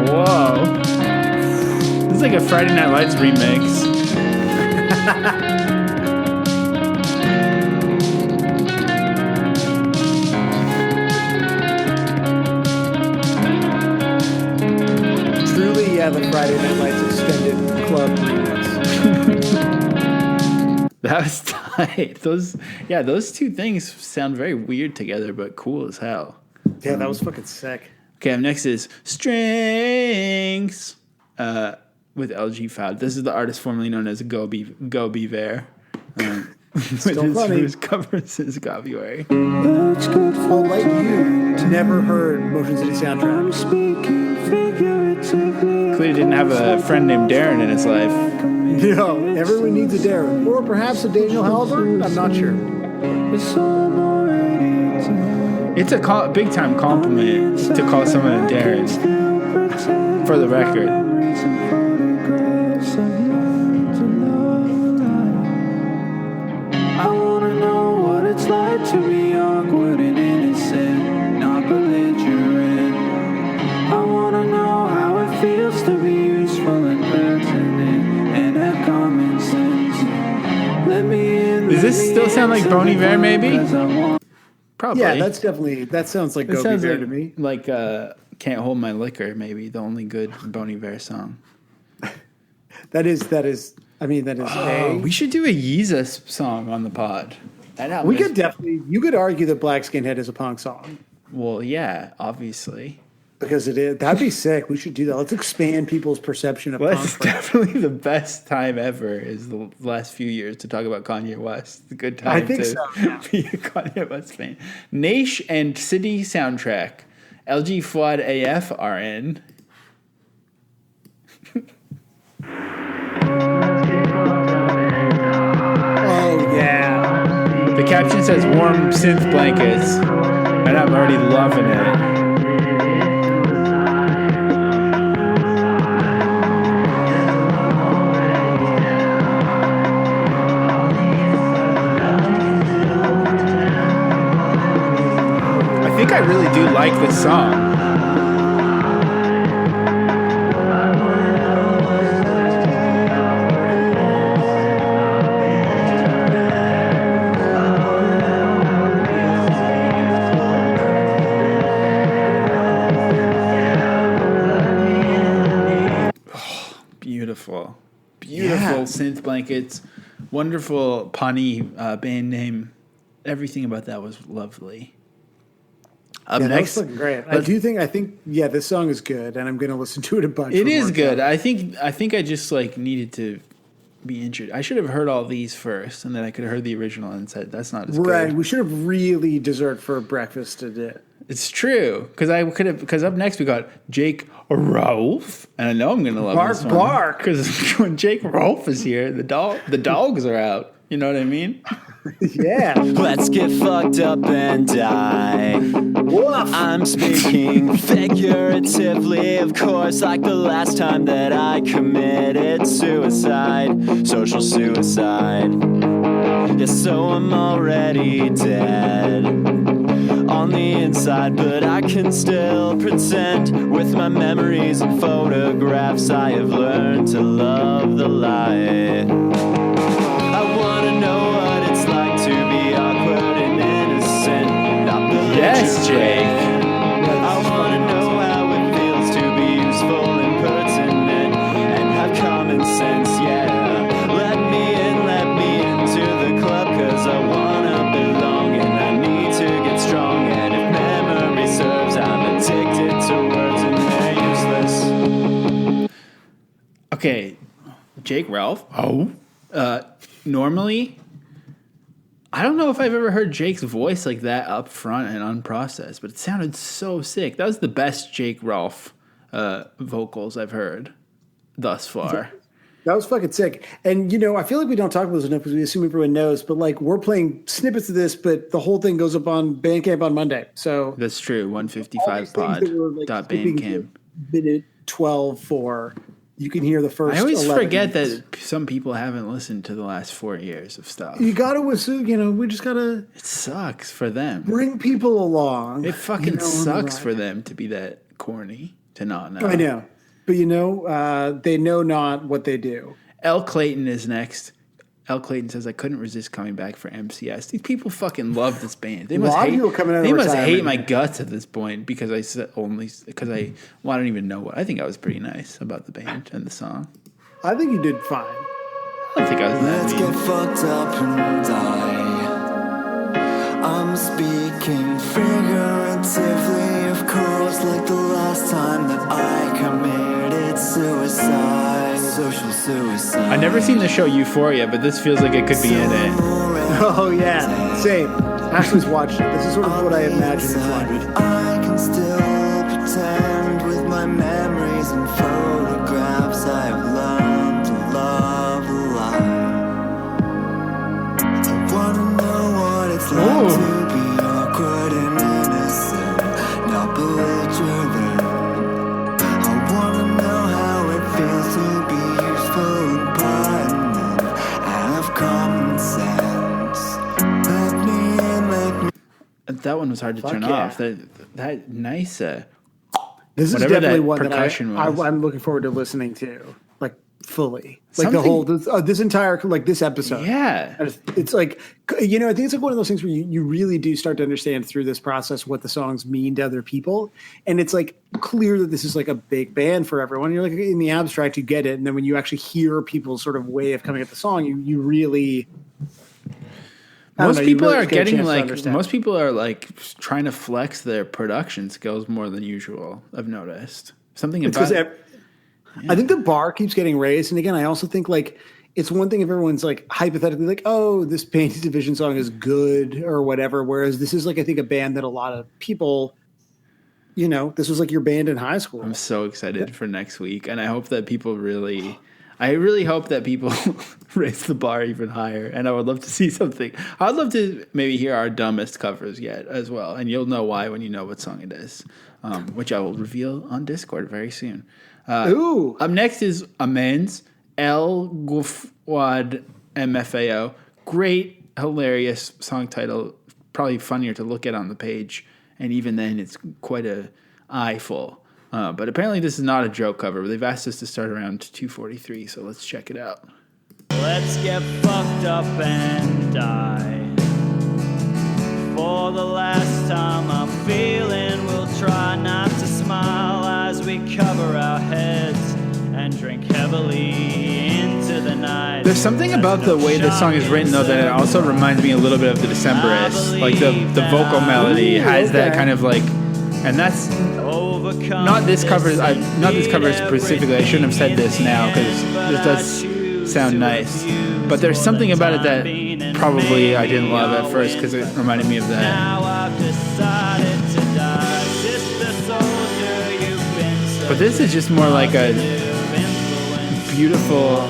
Whoa. This is like a Friday Night Lights remix. Truly, yeah, the Friday Night Lights extended club remix. That was tight. Those two things sound very weird together, but cool as hell. Yeah, that was fucking sick. Okay, up next is Strings with LG Fuad. This is the artist formerly known as Go Be There. Whose covers his copyright. Well, like you, never heard Motion City Soundtrack. Clearly didn't have a friend named Darren in his life. No, everyone needs a Darren. Or perhaps a Daniel Halliburton? I'm not sure. It's a big time compliment to call someone a Darren. For the record. I wanna know what it's like to be awkward and innocent, not belligerent. I wanna know how it feels to be useful and pertinent and have common sense. Let me in. Does this still sound like Bon Iver, maybe? Probably. Yeah, that sounds like Go Be There to me. Like Can't Hold My Liquor, maybe the only good Bon Iver song. That is. We should do a Yeezus song on the pod. That album We is- could definitely. You could argue that Black Skinhead is a punk song Well, yeah, obviously. because it is. That'd be sick. We should do that. Let's expand people's perception of Well, it's punk. definitely the best time ever. Is the last few years to talk about Kanye West. It's a good time. I think to so, yeah. be a Kanye West fan. Naish and City soundtrack. LG Fuad AF are in. Oh yeah. The caption says warm synth blankets, and I'm already loving it. I think I really do like this song. beautiful synth blankets, wonderful punny band name. Everything about that was lovely. Up next, that was fucking great. I think this song is good, and I'm going to listen to it a bunch. It is good. I think I just like needed to be injured. I should have heard all these first, and then I could have heard the original and said that's not as right. good. We should have really dessert for breakfast today. It's true because up next we got Jake Rolfe, and I know I'm gonna love this one. Bark because when Jake Rolfe is here, the dogs are out. You know what I mean? Yeah. Let's get fucked up and die. Woof. I'm speaking figuratively, of course, like the last time that I committed suicide, social suicide. Yeah, so I'm already dead on the inside, but I can still pretend with my memories and photographs. I have learned to love the light. I wanna know what it's like to be awkward and innocent, not belligerent. Yes, Jake. I wanna know how it feels to be useful and pertinent and have common sense, yeah. Let me into the club, cause I wanna belong and I need to get strong. And if memory serves, I'm addicted to words and they're useless. Okay, Jake Rolfe. Normally, I don't know if I've ever heard Jake's voice like that up front and unprocessed, but it sounded so sick. That was the best Jake Rolfe vocals I've heard thus far. That was fucking sick. And, I feel like we don't talk about this enough because we assume everyone knows, but like we're playing snippets of this, but the whole thing goes up on Bandcamp on Monday. So that's true. 155pod.bandcamp. Minute 12 for. You can hear the first. I always 11 forget minutes. that some people haven't listened to the last 4 years of stuff. You got to assume, we just got to. It sucks for them. Bring people along. It fucking sucks for them to be that corny, to not know. I know. But they know not what they do. L. Clayton is next. L. Clayton says, I couldn't resist coming back for MCS. These people fucking love this band. They must hate my guts at this point because I said I don't even know what. I think I was pretty nice about the band and the song. I think you did fine. I don't think I was that Let's mean. get fucked up and die. I'm speaking figuratively, of course, like the last time that I committed suicide, social suicide. I've never seen the show Euphoria, but this feels like it could be in it. Oh, yeah. Same. Ashley's watched it. This is sort of what I imagine it's like. I can still pretend with my memories and photographs. I have learned to love the light. I wanna know what it's like to be awkward and innocent, not belligerent. I wanna know how it feels to be useful and pertinent and have common sense. Let me in, let me. That one was hard to turn off. That nice. This is whatever definitely that one that percussion was. I'm looking forward to listening to, like fully, like Something- the whole this entire this episode. Yeah. It's like I think it's like one of those things where you really do start to understand through this process what the songs mean to other people, and it's like clear that this is like a big band for everyone. You're like in the abstract you get it, and then when you actually hear people's sort of way of coming at the song, you really. Most people are get a getting chance to like understand. most people are like trying to flex their production skills more than usual. I've noticed something It's about. 'cause I think the bar keeps getting raised, and again, I also think like it's one thing if everyone's like hypothetically like, oh, this Painted Division song is good or whatever, whereas this is like I think a band that a lot of people, this was like your band in high school. I'm so excited for next week, and I hope that people really. I really hope that people raise the bar even higher, and I would love to see something. I would love to maybe hear our dumbest covers yet as well, and you'll know why when you know what song it is, which I will reveal on Discord very soon. Ooh. Up next is Amends, El Fuad MFAO. Great, hilarious song title. Probably funnier to look at on the page, and even then it's quite a eyeful. But apparently this is not a joke cover. They've asked us to start around 2:43, so let's check it out. Let's get fucked up and die. For the last time I'm feeling, we'll try not to smile as we cover our heads and drink heavily into There's something about the way this song is written, though, that it also reminds me a little bit of the Decemberists. Like the vocal melody has that kind of like, and that's not this cover. Not this cover specifically. I shouldn't have said this now because this does sound nice. But there's something about it that probably I didn't love at first because it reminded me of that. But this is just more like a beautiful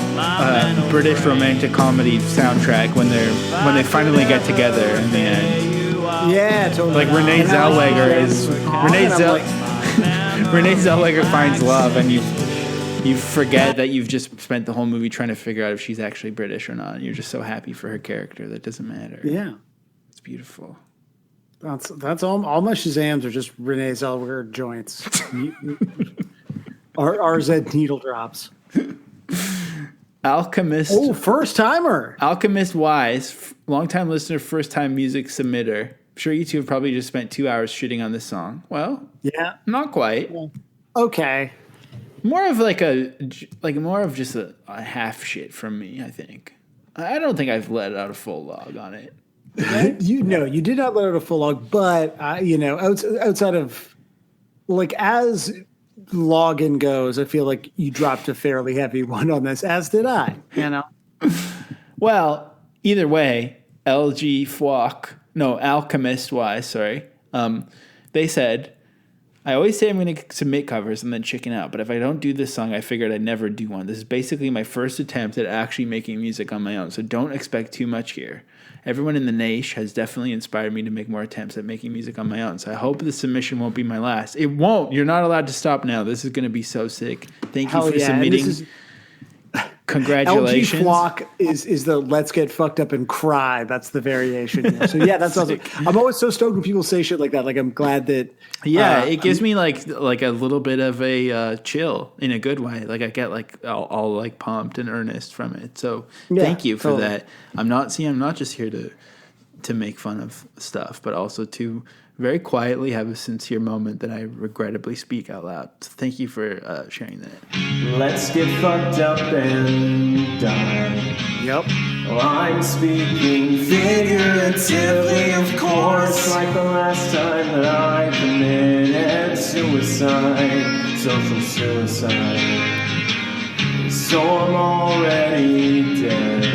British romantic comedy soundtrack when they finally get together in the end. Yeah, totally. Like Renee Zellweger finds love, and you forget that you've just spent the whole movie trying to figure out if she's actually British or not. And you're just so happy for her character that doesn't matter. Yeah, it's beautiful. That's all my Shazams are just Renee Zellweger joints. RZ needle drops. Alchemist. Oh, first timer. Alchemist Wise, longtime listener, first time music submitter. I'm sure you two have probably just spent 2 hours shitting on this song. Well, yeah, not quite. Okay. More of just a half shit from me, I think. I don't think I've let out a full log on it. You did not let out a full log, but outside of like as login goes, I feel like you dropped a fairly heavy one on this, as did I. Well, either way, Alchemist Wise, sorry. They said, I always say I'm going to submit covers and then chicken out, but if I don't do this song, I figured I'd never do one. This is basically my first attempt at actually making music on my own, so don't expect too much here. Everyone in the niche has definitely inspired me to make more attempts at making music on my own, so I hope the submission won't be my last. It won't. You're not allowed to stop now. This is going to be so sick. Thank you for submitting. Congratulations. LG Flock is the let's get fucked up and cry. That's the variation here. So yeah, that's awesome. I'm always so stoked when people say shit like that. Like I'm glad that it gives me like a little bit of a chill in a good way. Like I get like all like pumped and earnest from it. So thank you for that. I'm not just here to make fun of stuff, but also to very quietly have a sincere moment that I regrettably speak out loud. So thank you for sharing that. Let's get fucked up and die. Yep. Well, I'm speaking figuratively, of course, like the last time that I committed suicide, social suicide. So I'm already dead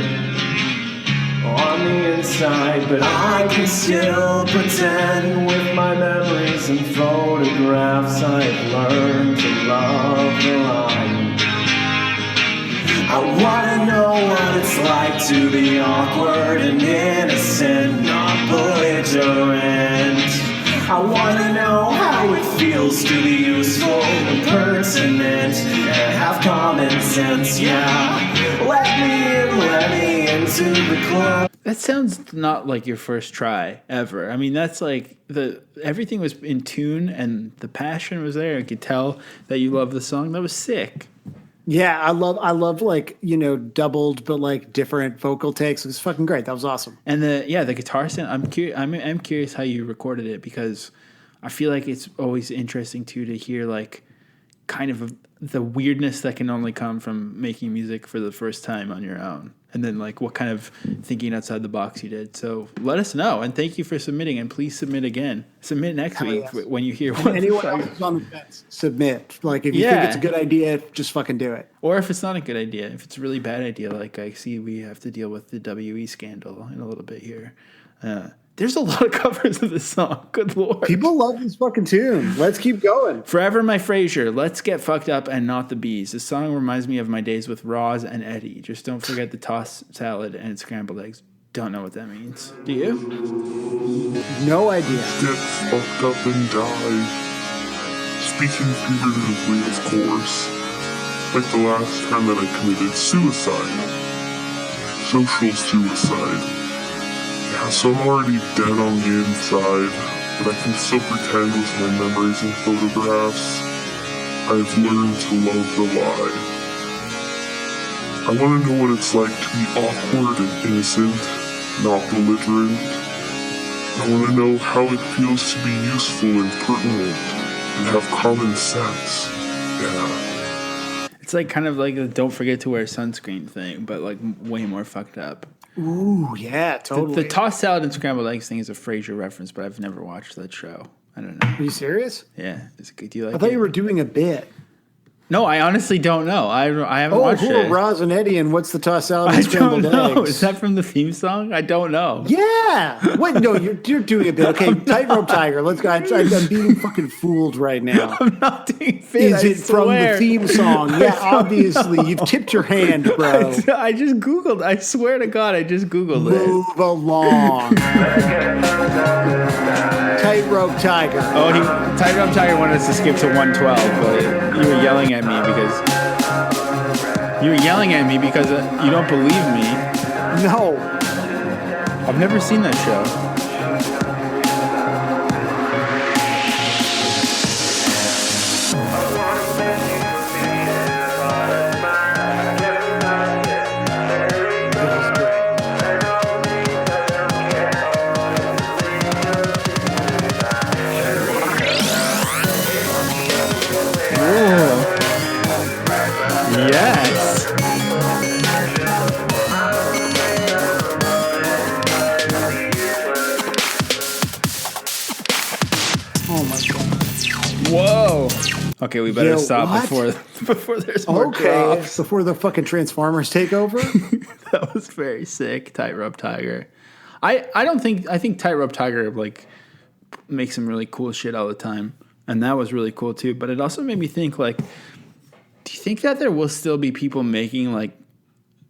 on the inside, but I can still pretend with my memories and photographs I've learned to love the line. I wanna know what it's like to be awkward and innocent, not belligerent. I wanna know how it feels to be useful and pertinent and have common sense, yeah. Let me into the club. That sounds not like your first try ever. I mean, that's like everything was in tune and the passion was there. I could tell that you love the song. That was sick. Yeah, I love like, doubled but like different vocal takes. It was fucking great. That was awesome. And the guitar sound. I'm curious how you recorded it because I feel like it's always interesting too to hear like kind of the weirdness that can only come from making music for the first time on your own. And then like what kind of thinking outside the box you did. So let us know. And thank you for submitting. And please submit again. Submit next week when you hear what anyone else is on the fence. Submit. Like if you think it's a good idea, just fucking do it. Or if it's not a good idea, if it's a really bad idea, like I see we have to deal with the WE scandal in a little bit here. There's a lot of covers of this song. Good Lord. People love this fucking tune. Let's keep going. Forever My Frasier. Let's get fucked up and not the bees. This song reminds me of my days with Roz and Eddie. Just don't forget the tossed salad and scrambled eggs. Don't know what that means. Do you? No idea. Get fucked up and die. Speaking figuratively, of course. Like the last time that I committed suicide. Social suicide. Yeah, so I'm already dead on the inside, but I can still pretend with my memories and photographs. I've learned to love the lie. I want to know what it's like to be awkward and innocent, not belligerent. I want to know how it feels to be useful and pertinent, and have common sense. Yeah. It's like kind of like a don't forget to wear sunscreen thing, but like way more fucked up. Ooh, yeah, totally. The tossed salad and scrambled eggs thing is a Frasier reference, but I've never watched that show. I don't know. Are you serious? Yeah, it's good. Do you like I thought it? you were doing a bit. No, I honestly don't know. I haven't watched who it. are Roz and Eddie, and what's the tossed salad I and scrambled don't know. eggs? Is that from the theme song? I don't know. Yeah. Wait, no, you're doing a bit. Okay, Tightrope Tiger. Let's go. I'm being fucking fooled right now. I'm not doing fit. Is it from the theme song? Yeah, obviously. You've tipped your hand, bro. I just Googled. I swear to God, I just Googled it. Move along. Tightrope Tiger. Oh, Tightrope Tiger wanted us to skip to 112, but you were yelling at me because you don't believe me. No. I've never seen that show. Yes. Oh my God. Whoa. Okay, we better Yo, stop what? before there's more Okay, drops. before the fucking Transformers take over. That was very sick. Tightrope Tiger. I think Tightrope Tiger like makes some really cool shit all the time, and that was really cool too. But it also made me think like, do you think that there will still be people making like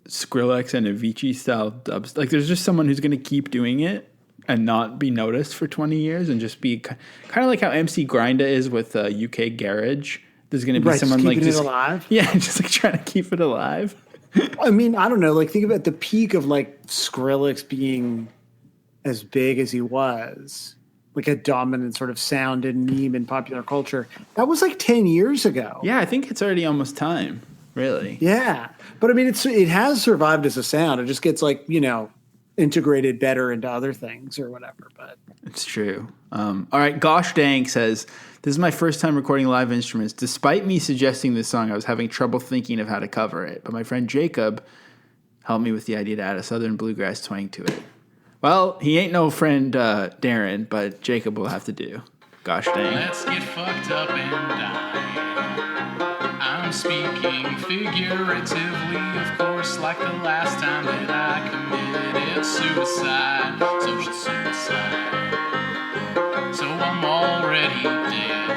Skrillex and Avicii style dubs? Like, there's just someone who's going to keep doing it and not be noticed for 20 years and just be kind of like how MC Grinda is with UK Garage. There's going to be someone like just alive. Yeah, just like trying to keep it alive. I mean, I don't know. Like, think about the peak of like Skrillex being as big as he was, like a dominant sort of sound and meme in popular culture. That was like 10 years ago. Yeah, I think it's already almost time, really. Yeah. But I mean, it has survived as a sound. It just gets like, integrated better into other things or whatever. But it's true. All right. Gosh Dang says, this is my first time recording live instruments. Despite me suggesting this song, I was having trouble thinking of how to cover it. But my friend Jacob helped me with the idea to add a southern bluegrass twang to it. Well, he ain't no friend Darren, but Jacob will have to do. Gosh Dang. Let's get fucked up and die. I'm speaking figuratively, of course, like the last time that I committed suicide, social suicide. So I'm already dead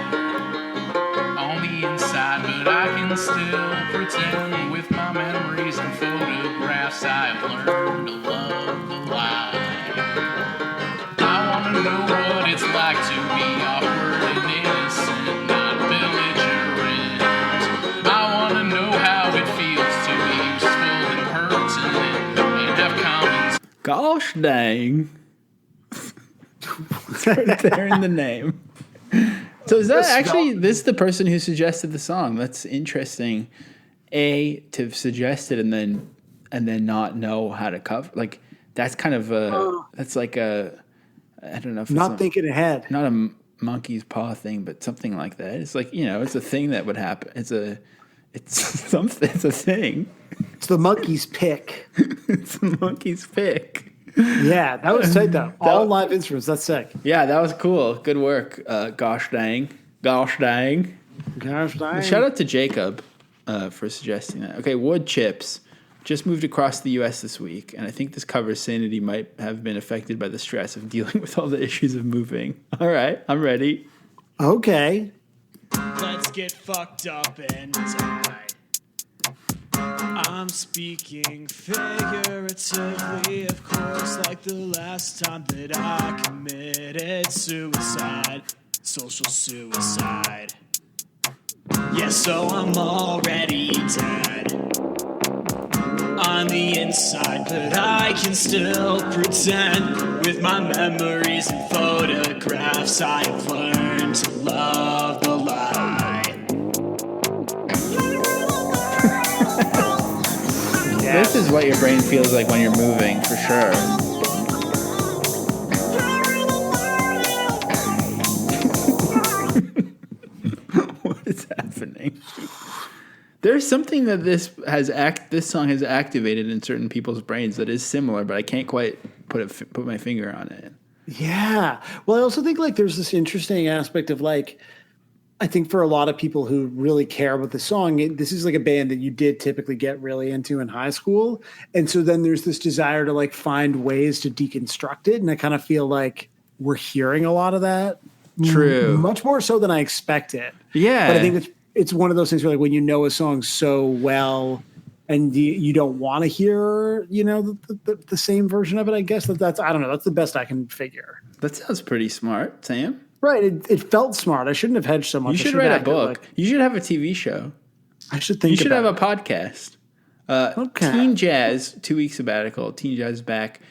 on the inside, but I can still pretend with my memories and photographs I have learned to love the lie. I want to know what it's like to be awkward and innocent, not belligerent. I want to know how it feels to be useful and pertinent and have common. Gosh Dang. It's right there in the name. So is that actually this is the person who suggested the song? That's interesting. To suggest it and then not know how to cover, like that's kind of that's like a, I don't know if not thinking ahead. Not a monkey's paw thing, but something like that. It's like, it's a thing that would happen. It's something. It's a thing. It's the monkey's pick. It's the monkey's pick. Yeah, that was tight though. All live instruments. That's sick. Yeah, that was cool. Good work. Gosh dang. Gosh dang. Shout out to Jacob for suggesting that. Okay, Wood Chips just moved across the U.S. this week, and I think this covers sanity might have been affected by the stress of dealing with all the issues of moving. All right, I'm ready. Okay. Let's get fucked up and die. I'm speaking figuratively, of course, like the last time that I committed suicide, social suicide. Yeah, so I'm already dead on the inside, but I can still pretend with my memories and photographs I have learned to love the lie. This is what your brain feels like when you're moving, for sure. What is happening? There's something that this song has activated in certain people's brains that is similar, but I can't quite put my finger on it. Yeah. Well, I also think like there's this interesting aspect of like, I think for a lot of people who really care about the song, this is like a band that you did typically get really into in high school. And so then there's this desire to like find ways to deconstruct it. And I kind of feel like we're hearing a lot of that. True. Much more so than I expected. Yeah. But I think it's one of those things where like when you know a song so well and you don't want to hear, the same version of it, I guess that's I don't know. That's the best I can figure. That sounds pretty smart, Sam. Right. It felt smart. I shouldn't have hedged so much. You should write a book. You should have a TV show. I should think You should have about a podcast. Teen Jazz, 2 week sabbatical, Teen Jazz back,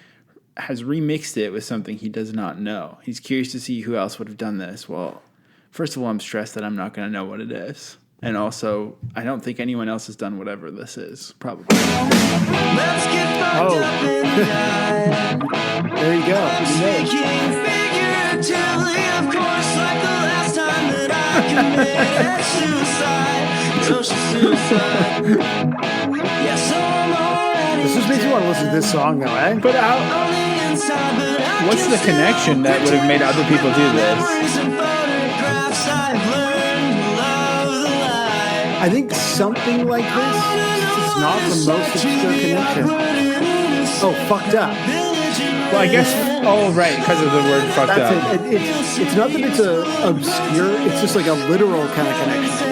has remixed it with something he does not know. He's curious to see who else would have done this. Well, first of all, I'm stressed that I'm not going to know what it is. And also, I don't think anyone else has done whatever this is. Probably. Let's get fucked up and die. There you go. Speaking figuratively, of course, like the last time that I committed suicide. Social suicide. Yeah, so I'm already This just makes me want to listen to this song though, eh? But what's the connection that would have made other people do this? I think something like this is not the most obscure connection. Oh, fucked up. Well, I guess. Oh, right, because of the word "fucked up." It's not that it's obscure. It's just like a literal kind of connection.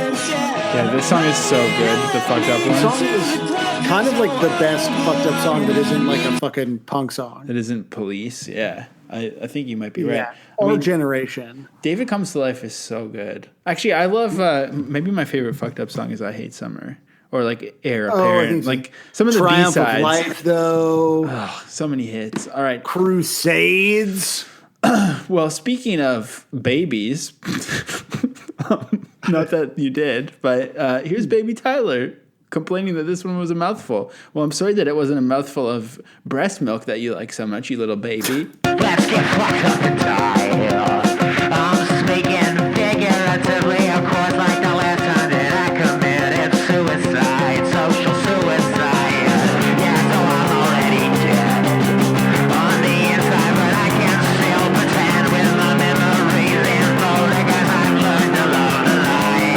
Yeah, this song is so good. The fucked up The one. song is kind of like the best fucked up song that isn't like a fucking punk song. It isn't Police. Yeah, I think you might be right. Yeah. Or Generation. David Comes to Life is so good. Actually, I love. Maybe my favorite fucked up song is "I Hate Summer" or like "Heir Apparent." Like some of the Triumph B-sides. of Life, though. Oh, so many hits. All right, Crusades. Well, speaking of babies, not that you did, but here's Baby Tyler complaining that this one was a mouthful. Well, I'm sorry that it wasn't a mouthful of breast milk that you like so much, you little baby. Let's get fucked up and die. I'm speaking figuratively, of course, like the last time that I committed suicide, social suicide. Yeah, so I'm already dead on the inside, but I can still pretend with my memories in full because I've learned to love the lie.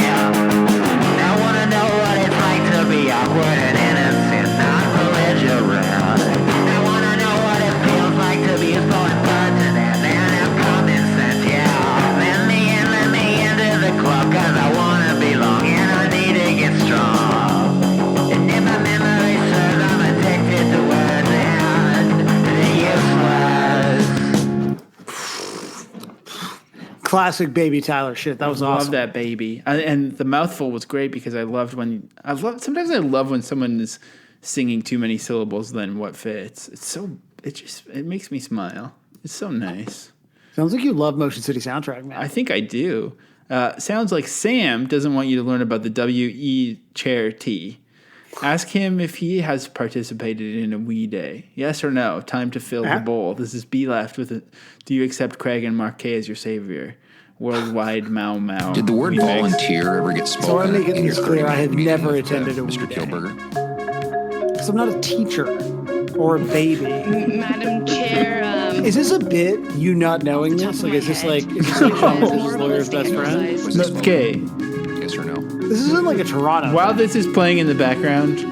I wanna know what it's like to be awkward and innocent, not belligerent. I wanna know what it feels like to be so impertinent and have common sense, yeah. Let me into the club cause I wanna belong and I need to get strong. And if my memory serves, I'm addicted to words and useless. Classic Baby Tyler shit. That was I awesome. love that baby. And the mouthful was great because sometimes I love when someone is singing too many syllables than what fits. It makes me smile. It's so nice. Sounds like you love Motion City Soundtrack, man. I think I do. Sounds like Sam doesn't want you to learn about the W.E. Chair T. Ask him if he has participated in a wee day. Yes or no? Time to fill the bowl. This is Be Left with it. Do you accept Craig and Marquet as your savior? Worldwide Mau Mau. Did the word remix. volunteer ever get spoken? So I make it in your clear I had meeting never with, attended a Mr. wee day. Kilberger? Because I'm not a teacher or a baby. Madam Chair, Is this a bit you not knowing this? Like, is this like Sean Mendes's lawyer's best friend? No, okay. Yes or no? This isn't like a Toronto. While this is playing in the background,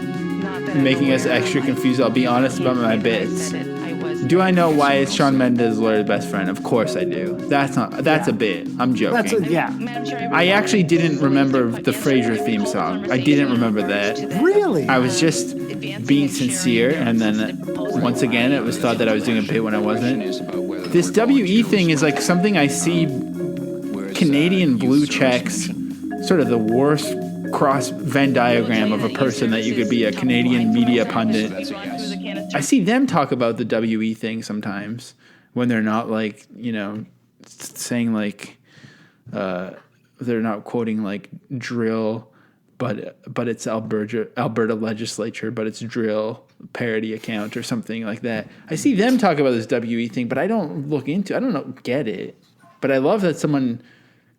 making us extra confused, I'll be honest about my bits. Do I know why it's Shawn Mendes' lawyer's best friend? Of course I do. That's a bit. I'm joking. I actually didn't remember the Frasier theme song. I didn't remember that. Really? I was just being sincere, and then once again, it was thought that I was doing a bit when I wasn't. This WE thing is like something I see Canadian blue checks, sort of the worst cross Venn diagram of a person that you could be a Canadian media pundit. I see them talk about the WE thing sometimes when they're not like, saying like, they're not quoting like drill, but it's Alberta legislature, but it's drill parody account or something like that. I see them talk about this WE thing, but I don't get it. But I love that someone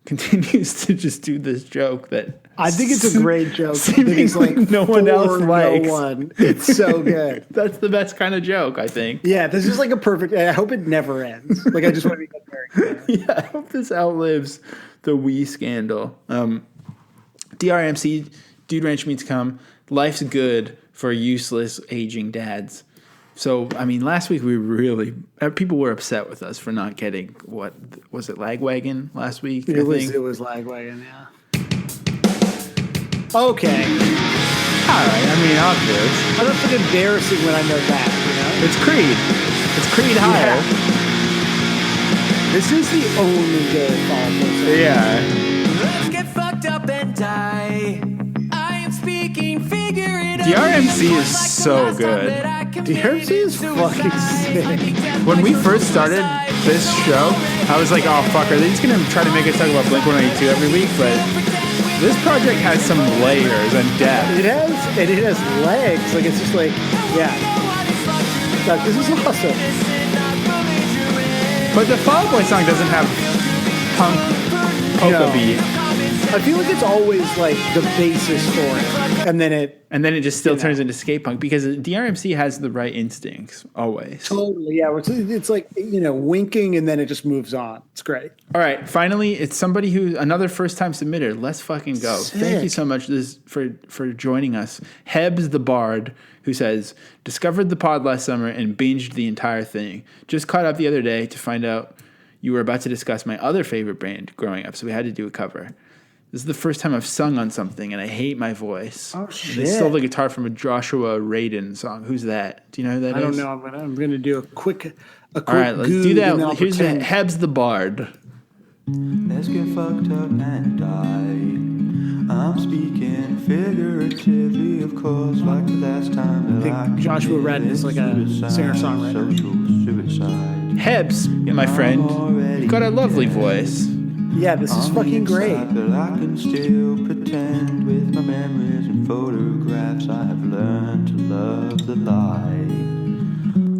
continues to just do this joke that I think it's a great joke. I think seemingly it's like no one else for likes. no one. It's so good. That's the best kind of joke, I think. Yeah, this is like a perfect. I hope it never ends. Like I just want to be very clear. Yeah, I hope this outlives the Wii scandal. DRMC, Dude Ranch Meats Come. Life's good for useless aging dads. So, I mean, last week we really people were upset with us for not getting what was it, Lagwagon last week? It was Lagwagon, yeah. Okay. All right. I mean, I'll do it. I don't feel embarrassing when I know that. You know, It's Creed. It's Creed higher. this is the only good fall song. Yeah. Let's get fucked up and die. I am speaking, figure it out. DRMC is so good. DRMC is fucking sick. When we first started this show, I was like, oh, fuck, are they just going to try to make us talk about Blink-182 every week? But this project has some layers and depth. It has legs. Like it's just like, yeah. Like, this is awesome. But the Fall Out Boy song doesn't have punk polka beat. I feel like it's always like the basis for it, and then it just still turns into skate punk because DRMC has the right instincts always. Totally, yeah. It's like, you know, winking, and then it just moves on. It's great. All right, finally, it's somebody who another first time submitter. Let's fucking go! Sick. Thank you so much for joining us, Hebs the Bard, who says discovered the pod last summer and binged the entire thing. Just caught up the other day to find out you were about to discuss my other favorite band growing up, so we had to do a cover. This is the first time I've sung on something, and I hate my voice. Oh, shit. They stole the guitar from a Joshua Radin song. Who's that? Do you know who that is? I don't know. I'm gonna do a quick. All right, let's do that. Here's pretend. Hebs the Bard. Let's get fucked up and die. I'm speaking figuratively, of course, like the last time that I think Joshua Radin is like a singer-songwriter. Suicide. Hebs, my friend, you've got a lovely voice. Yeah, this is fucking great. But I can still pretend with my memories and photographs. I have learned to love the lie.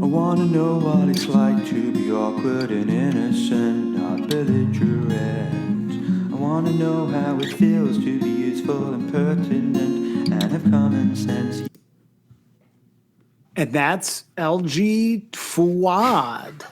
I want to know what it's like to be awkward and innocent, not belligerent. I want to know how it feels to be useful and pertinent and have common sense. And that's LG Fuad.